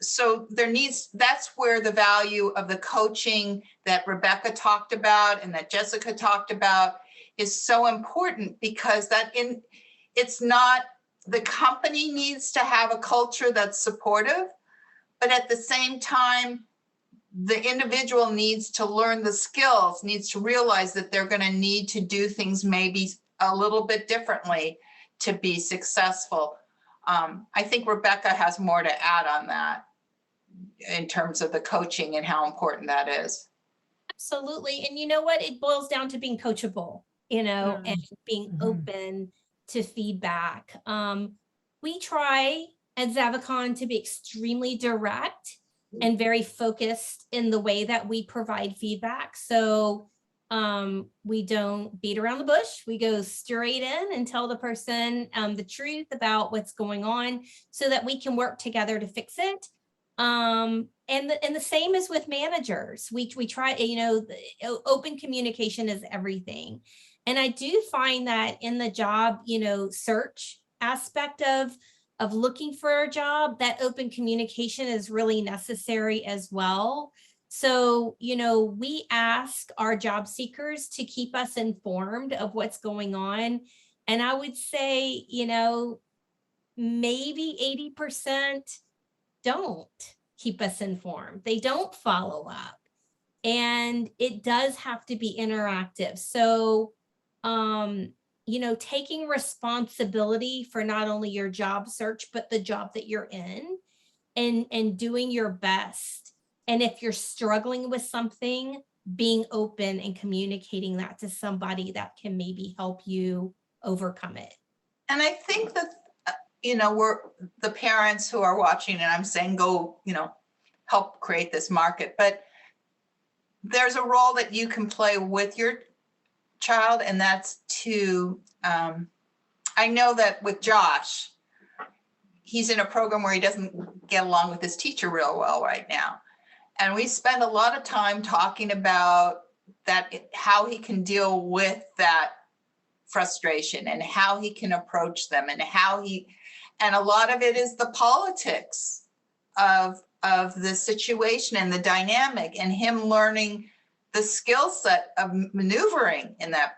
so that's where the value of the coaching that Rebecca talked about and that Jessica talked about is so important because it's not, the company needs to have a culture that's supportive, but at the same time, the individual needs to learn the skills, needs to realize that they're going to need to do things maybe a little bit differently to be successful. I think Rebecca has more to add on that in terms of the coaching and how important that is. Absolutely. And you know what? It boils down to being coachable, and being open to feedback. We try at Zavikon to be extremely direct and very focused in the way that we provide feedback. So we don't beat around the bush. We go straight in and tell the person the truth about what's going on so that we can work together to fix it. And the same is with managers. We try, open communication is everything. And I do find that in the job, search aspect of looking for a job, that open communication is really necessary as well. So, we ask our job seekers to keep us informed of what's going on. And I would say, maybe 80% don't keep us informed. They don't follow up. And it does have to be interactive. So, taking responsibility for not only your job search, but the job that you're in and doing your best. And if you're struggling with something, being open and communicating that to somebody that can maybe help you overcome it. And I think that, we're the parents who are watching and I'm saying, go, help create this market, but there's a role that you can play with your child, and that's to, I know that with Josh, he's in a program where he doesn't get along with his teacher real well right now. And we spend a lot of time talking about that, how he can deal with that frustration and how he can approach them and and a lot of it is the politics of the situation and the dynamic, and him learning the skill set of maneuvering in that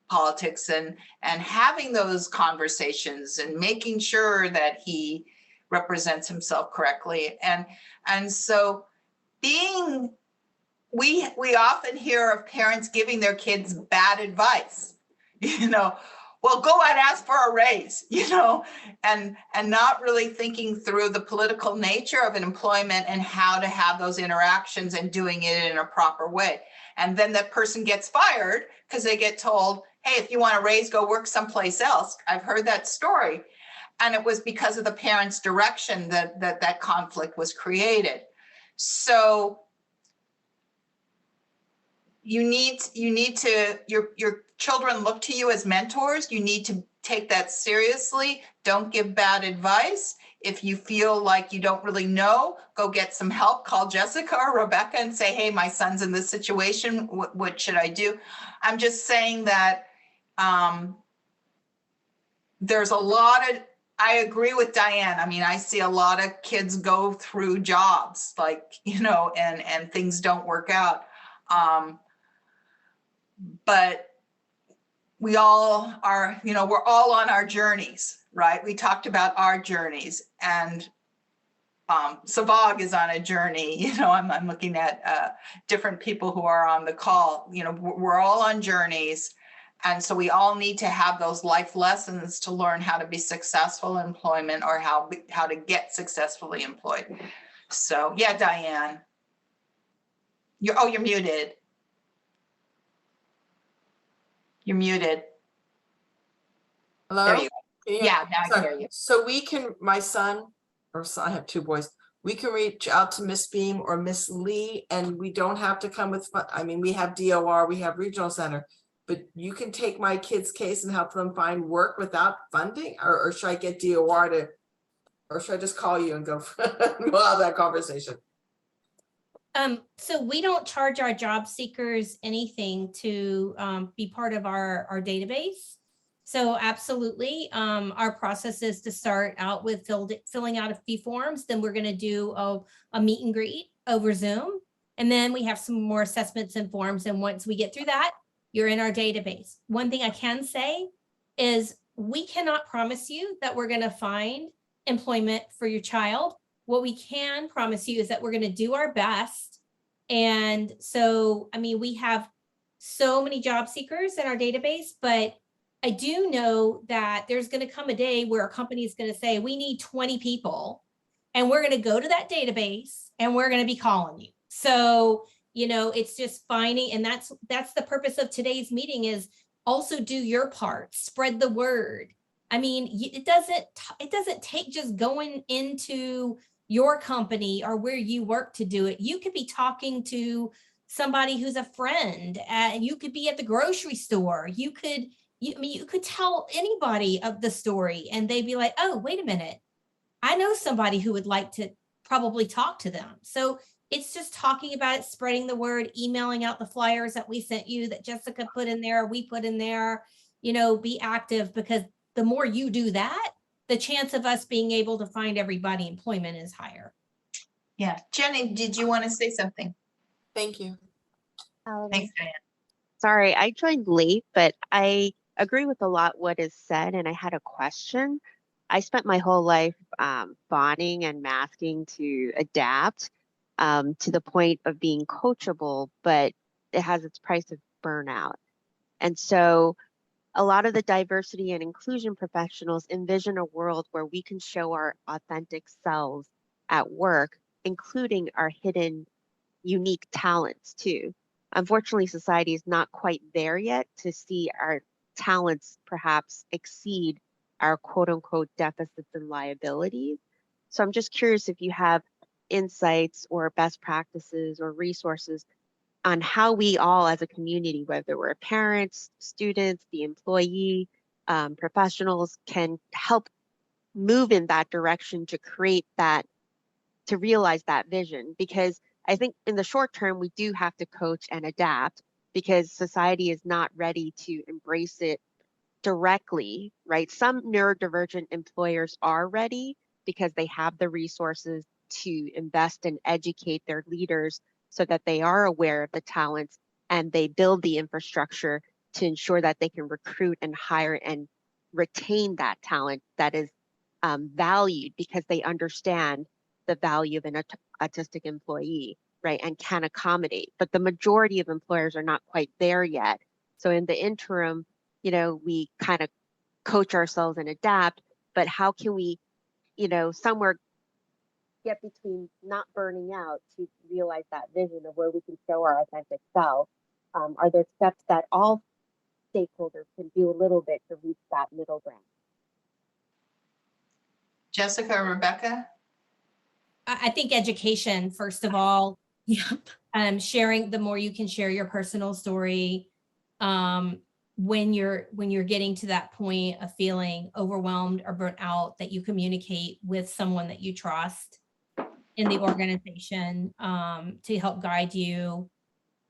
politics and having those conversations and making sure that he represents himself correctly. And so we often hear of parents giving their kids bad advice, well, go and ask for a raise, and not really thinking through the political nature of an employment and how to have those interactions and doing it in a proper way. And then that person gets fired because they get told, hey, if you want a raise, go work someplace else. I've heard that story. And it was because of the parents' direction that conflict was created. So you need to, your children look to you as mentors. You need to take that seriously. Don't give bad advice. If you feel like you don't really know, go get some help. Call Jessica or Rebecca and say, hey, my son's in this situation. What should I do? I'm just saying that there's a lot of, I agree with Diane. I mean, I see a lot of kids go through jobs and things don't work out. But we all are, we're all on our journeys, right? We talked about our journeys, and Savag is on a journey. I'm looking at different people who are on the call. We're all on journeys. And so we all need to have those life lessons to learn how to be successful in employment, or how to get successfully employed. So yeah, Diane. You're muted. You're muted. Hello? There you go. Yeah, now I hear you. So we can, my son, I have two boys, we can reach out to Miss Beam or Miss Lee, and we don't have to come with, we have DOR, we have Regional Center, but you can take my kid's case and help them find work without funding, or should I get DOR to, or should I just call you and go, we'll have that conversation? So we don't charge our job seekers anything to be part of our database. So absolutely, our process is to start out with filling out a few forms. Then we're going to do a meet and greet over Zoom. And then we have some more assessments and forms. And once we get through that, you're in our database. One thing I can say is we cannot promise you that we're going to find employment for your child. What we can promise you is that we're going to do our best. And so, we have so many job seekers in our database, but I do know that there's going to come a day where a company is going to say, we need 20 people, and we're going to go to that database and we're going to be calling you. So, it's just finding, and that's the purpose of today's meeting, is also do your part, spread the word. It doesn't take just going into your company or where you work to do it. You could be talking to somebody who's a friend, and you could be at the grocery store. You could tell anybody of the story, and they'd be like, oh, wait a minute, I know somebody who would like to probably talk to them. So it's just talking about it, spreading the word, emailing out the flyers that we sent you, that Jessica put in there, we put in there. Be active, because the more you do that, the chance of us being able to find everybody employment is higher. Yeah. Jenny, did you want to say something? Thank you. Thanks, Diane. Sorry, I joined late, but I agree with a lot what is said, and I had a question. I spent my whole life bonding and masking to adapt to the point of being coachable, but it has its price of burnout. And so a lot of the diversity and inclusion professionals envision a world where we can show our authentic selves at work, including our hidden unique talents too. Unfortunately, society is not quite there yet to see our talents perhaps exceed our quote unquote deficits and liabilities. So I'm just curious if you have insights or best practices or resources on how we all as a community, whether we're parents, students, the employee, professionals, can help move in that direction to create that, to realize that vision. Because I think in the short term, we do have to coach and adapt, because society is not ready to embrace it directly, right? Some neurodivergent employers are ready because they have the resources, to invest and educate their leaders so that they are aware of the talents and they build the infrastructure to ensure that they can recruit and hire and retain that talent that is valued because they understand the value of an autistic employee, right, and can accommodate. But the majority of employers are not quite there yet. So in the interim, you know, we kind of coach ourselves and adapt, but how can we, you know, somewhere get between not burning out to realize that vision of where we can show our authentic self? Are there steps that all stakeholders can do a little bit to reach that middle ground? Jessica or Rebecca? I think education, first of all. Yep. Sharing, the more you can share your personal story, when you're getting to that point of feeling overwhelmed or burnt out, that you communicate with someone that you trust in the organization to help guide you.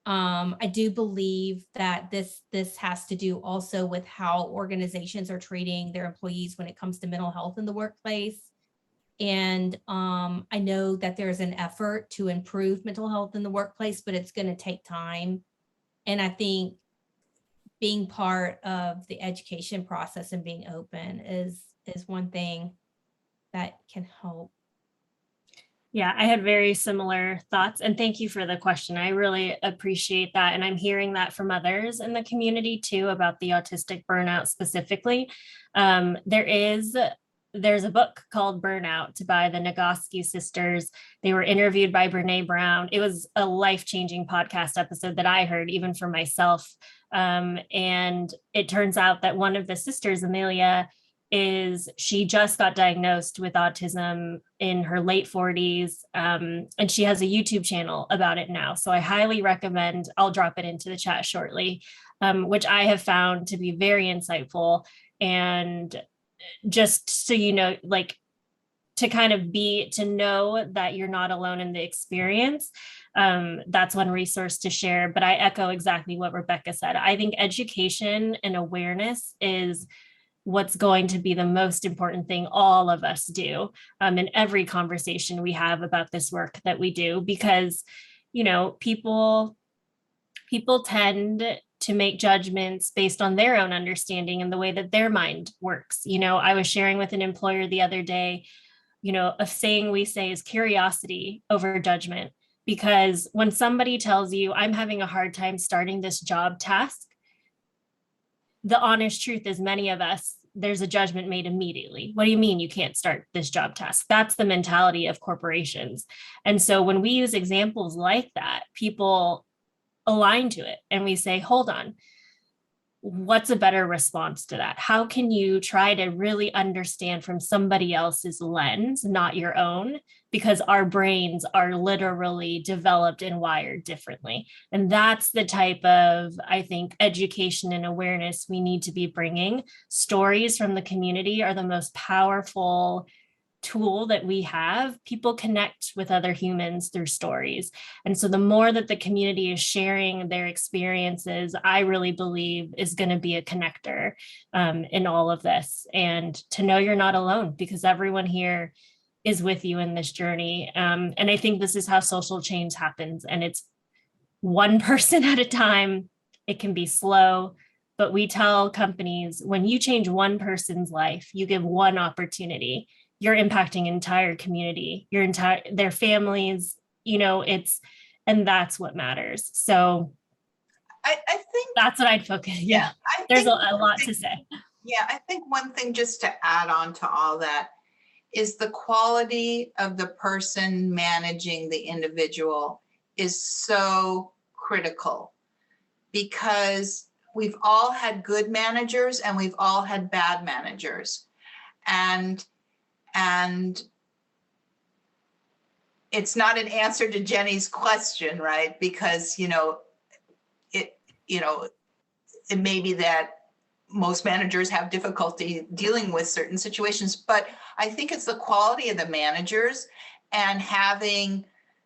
I do believe that this has to do also with how organizations are treating their employees when it comes to mental health in the workplace. And I know that there's an effort to improve mental health in the workplace, but it's going to take time. And I think being part of the education process and being open is one thing that can help. Yeah, I had very similar thoughts, and thank you for the question. I really appreciate that. And I'm hearing that from others in the community too about the autistic burnout specifically. There's a book called Burnout by the Nagoski sisters. They were interviewed by Brene Brown. It was a life-changing podcast episode that I heard even for myself. And it turns out that one of the sisters, Amelia, she just got diagnosed with autism in her late 40s. And she has a YouTube channel about it now. So I highly recommend, I'll drop it into the chat shortly, which I have found to be very insightful. And just so you know, like, to know that you're not alone in the experience. That's one resource to share, but I echo exactly what Rebecca said. I think education and awareness is what's going to be the most important thing all of us do in every conversation we have about this work that we do, because, you know, people tend to make judgments based on their own understanding and the way that their mind works. You know, I was sharing with an employer the other day, you know, a saying we say is curiosity over judgment. Because when somebody tells you, I'm having a hard time starting this job task, the honest truth is many of us, there's a judgment made immediately. What do you mean you can't start this job task? That's the mentality of corporations. And so when we use examples like that, people align to it and we say, hold on, what's a better response to that? How can you try to really understand from somebody else's lens, not your own? Because our brains are literally developed and wired differently. And that's the type of, I think, education and awareness we need to be bringing. Stories from the community are the most powerful tool that we have. People connect with other humans through stories. And so the more that the community is sharing their experiences, I really believe is going to be a connector in all of this. And to know you're not alone, because everyone here is with you in this journey. And I think this is how social change happens. And it's one person at a time. It can be slow, but we tell companies, when you change one person's life, you give one opportunity, you're impacting an entire community, their families, you know, and that's what matters. So I think that's what I'd focus. Yeah. There's a lot to say. Yeah, I think one thing just to add on to all that is the quality of the person managing the individual is so critical, because we've all had good managers and we've all had bad managers. And it's not an answer to Jenny's question, right? Because, it may be that most managers have difficulty dealing with certain situations, but I think it's the quality of the managers and having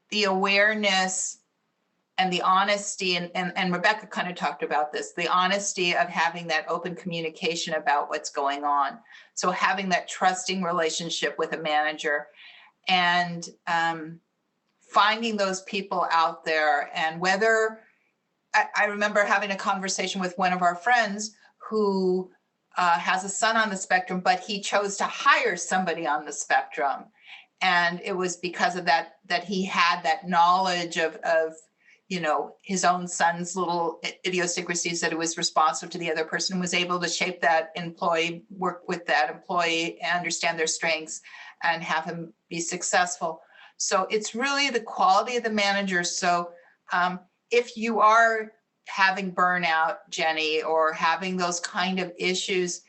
the awareness and the honesty, and Rebecca kind of talked about this, the honesty of having that open communication about what's going on. So having that trusting relationship with a manager and finding those people out there. And whether, I remember having a conversation with one of our friends who has a son on the spectrum, but he chose to hire somebody on the spectrum. And it was because of that he had that knowledge of his own son's little idiosyncrasies, that it was responsive to the other person, was able to shape that employee, work with that employee, understand their strengths, and have him be successful. So it's really the quality of the manager. So if you are having burnout, Jenny, or having those kind of issues,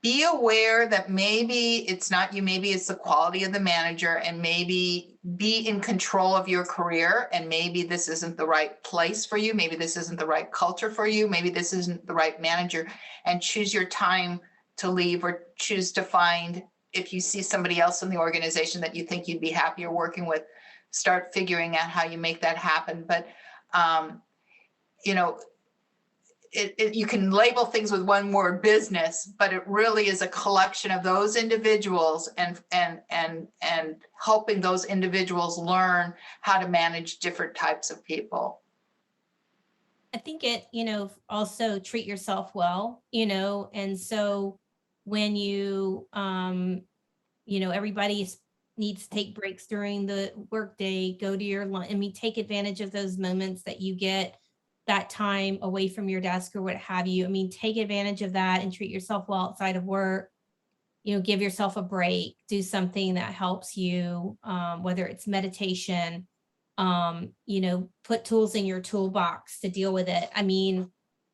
be aware that maybe it's not you, maybe it's the quality of the manager, and maybe be in control of your career, and maybe this isn't the right place for you, maybe this isn't the right culture for you, maybe this isn't the right manager, and choose your time to leave, or choose to find, if you see somebody else in the organization that you think you'd be happier working with, start figuring out how you make that happen. But you can label things with one word, business, but it really is a collection of those individuals and helping those individuals learn how to manage different types of people. I think it, also treat yourself well, and so when you, everybody needs to take breaks during the workday, go to your lunch. Take advantage of those moments that you get, that time away from your desk or what have you. Take advantage of that and treat yourself well outside of work. Give yourself a break, do something that helps you, whether it's meditation, put tools in your toolbox to deal with it.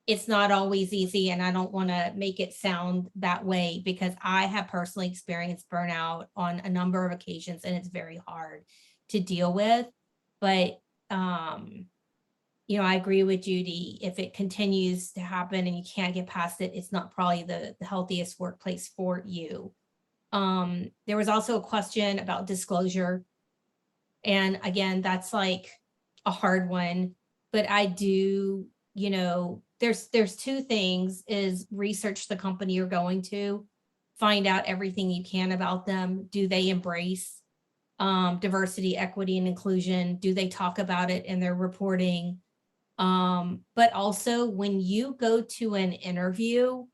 It's not always easy, and I don't want to make it sound that way, because I have personally experienced burnout on a number of occasions, and it's very hard to deal with. But I agree with Judi. If it continues to happen and you can't get past it, it's not probably the healthiest workplace for you. There was also a question about disclosure. And again, that's like a hard one, but I do, there's two things: is research the company you're going to, find out everything you can about them. Do they embrace diversity, equity, and inclusion? Do they talk about it in their reporting? But also, when you go to an interview,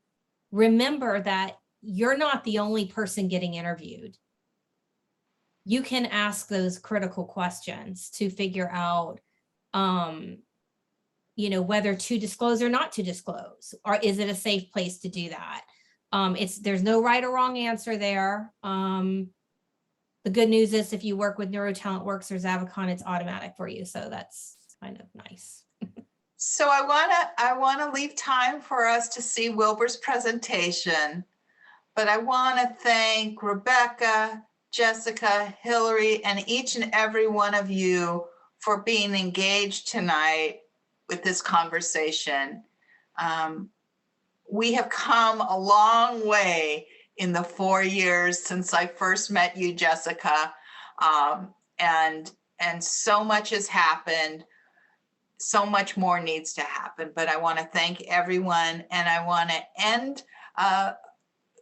remember that you're not the only person getting interviewed. You can ask those critical questions to figure out, whether to disclose or not to disclose, or is it a safe place to do that? There's no right or wrong answer there. The good news is, if you work with NeuroTalent Works or Zavikon, it's automatic for you. So that's kind of nice. So I wanna leave time for us to see Wilbur's presentation, but I wanna thank Rebecca, Jessica, Hilary, and each and every one of you for being engaged tonight with this conversation. We have come a long way in the 4 years since I first met you, Jessica, and so much has happened. So much more needs to happen, but I want to thank everyone, and I want to end.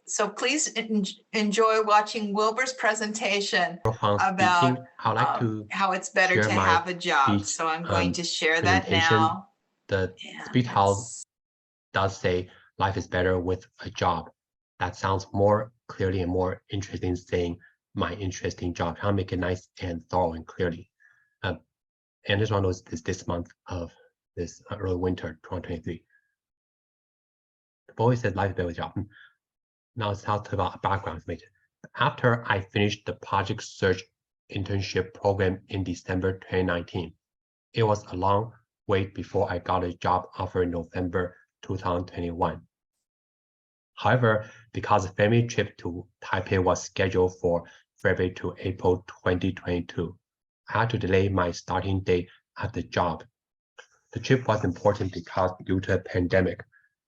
So please enjoy watching Wilbur's presentation about how it's better to have a job. So I'm going to share that now. The speech house does say life is better with a job. That sounds more clearly and more interesting, saying my interesting job. How to make it nice and thorough and clearly. And this one was this month of this early winter 2023. The boy said life is better with job. Now let's talk about background information. After I finished the project search internship program in December 2019, it was a long wait before I got a job offer in November 2021. However, because the family trip to Taipei was scheduled for February to April 2022, I had to delay my starting date at the job. The trip was important because due to the pandemic,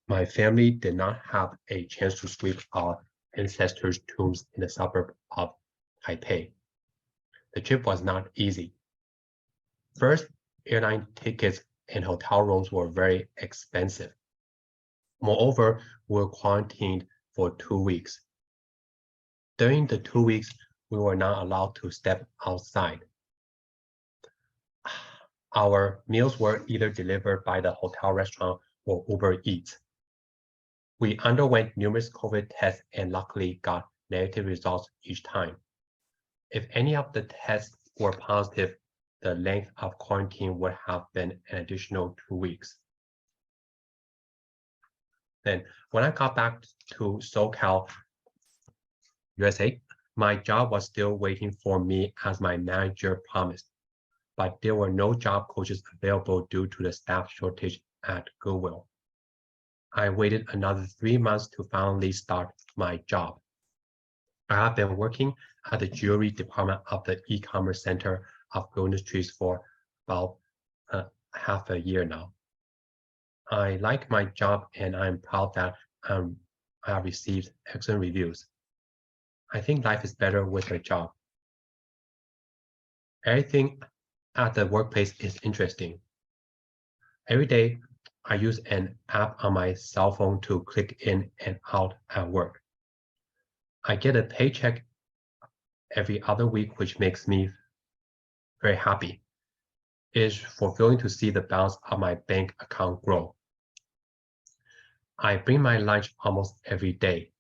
my family did not have a chance to sweep our ancestors' tombs in the suburb of Taipei. The trip was not easy. First, airline tickets and hotel rooms were very expensive. Moreover, we were quarantined for 2 weeks. During the 2 weeks, we were not allowed to step outside. Our meals were either delivered by the hotel restaurant or Uber Eats. We underwent numerous COVID tests and luckily got negative results each time. If any of the tests were positive, the length of quarantine would have been an additional 2 weeks. Then when I got back to SoCal, USA, my job was still waiting for me as my manager promised, but there were no job coaches available due to the staff shortage at Goodwill. I waited another 3 months to finally start my job. I have been working at the jewelry department of the e-commerce center of Golden Streets for about half a year now. I like my job and I'm proud that I have received excellent reviews. I think life is better with a job. Everything at the workplace is interesting. Every day, I use an app on my cell phone to click in and out at work. I get a paycheck every other week, which makes me very happy. It is fulfilling to see the balance of my bank account grow. I bring my lunch almost every day.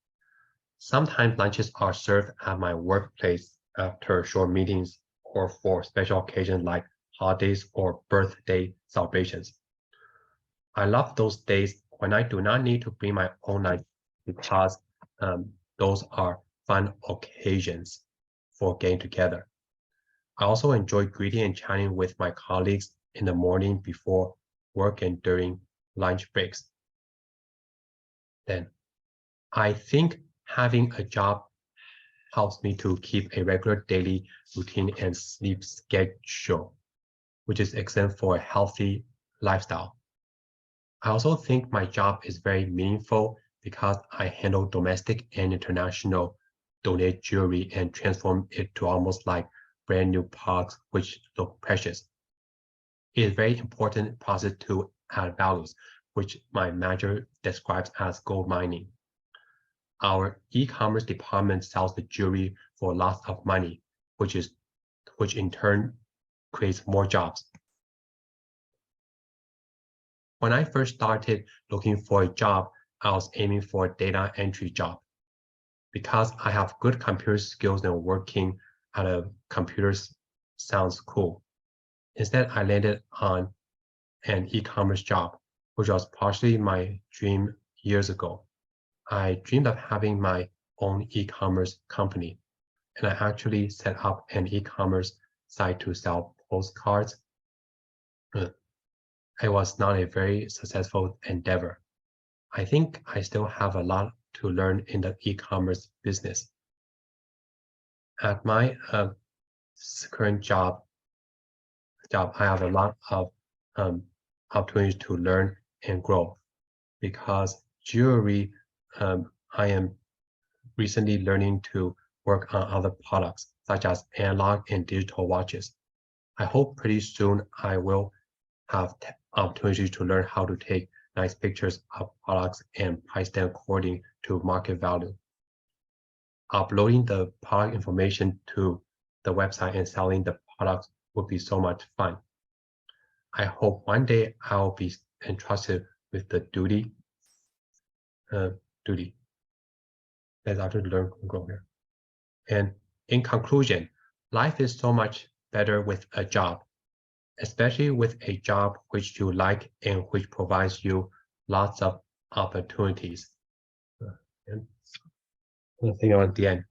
Sometimes lunches are served at my workplace after short meetings or for special occasions like holidays or birthday celebrations. I love those days when I do not need to bring my own lunch because those are fun occasions for getting together. I also enjoy greeting and chatting with my colleagues in the morning before work and during lunch breaks. Then, I think having a job helps me to keep a regular daily routine and sleep schedule, which is excellent for a healthy lifestyle. I also think my job is very meaningful because I handle domestic and international donated jewelry and transform it to almost like brand new products which look precious. It is a very important process to add values, which my manager describes as gold mining. Our e-commerce department sells the jewelry for lots of money, which in turn creates more jobs. When I first started looking for a job, I was aiming for a data entry job. Because I have good computer skills and working at a computer sounds cool. Instead, I landed on an e-commerce job, which was partially my dream years ago. I dreamed of having my own e-commerce company, and I actually set up an e-commerce site to sell postcards. It was not a very successful endeavor. I think I still have a lot to learn in the e-commerce business. At my current job, I have a lot of opportunities to learn and grow because jewelry, I am recently learning to work on other products such as analog and digital watches. I hope pretty soon I will have opportunities to learn how to take nice pictures of products and price them according to market value. Uploading the product information to the website and selling the products would be so much fun. I hope one day I'll be entrusted with the duty. Let's have to learn and grow here. And in conclusion, life is so much better with a job, especially with a job which you like and which provides you lots of opportunities. And I think at the end.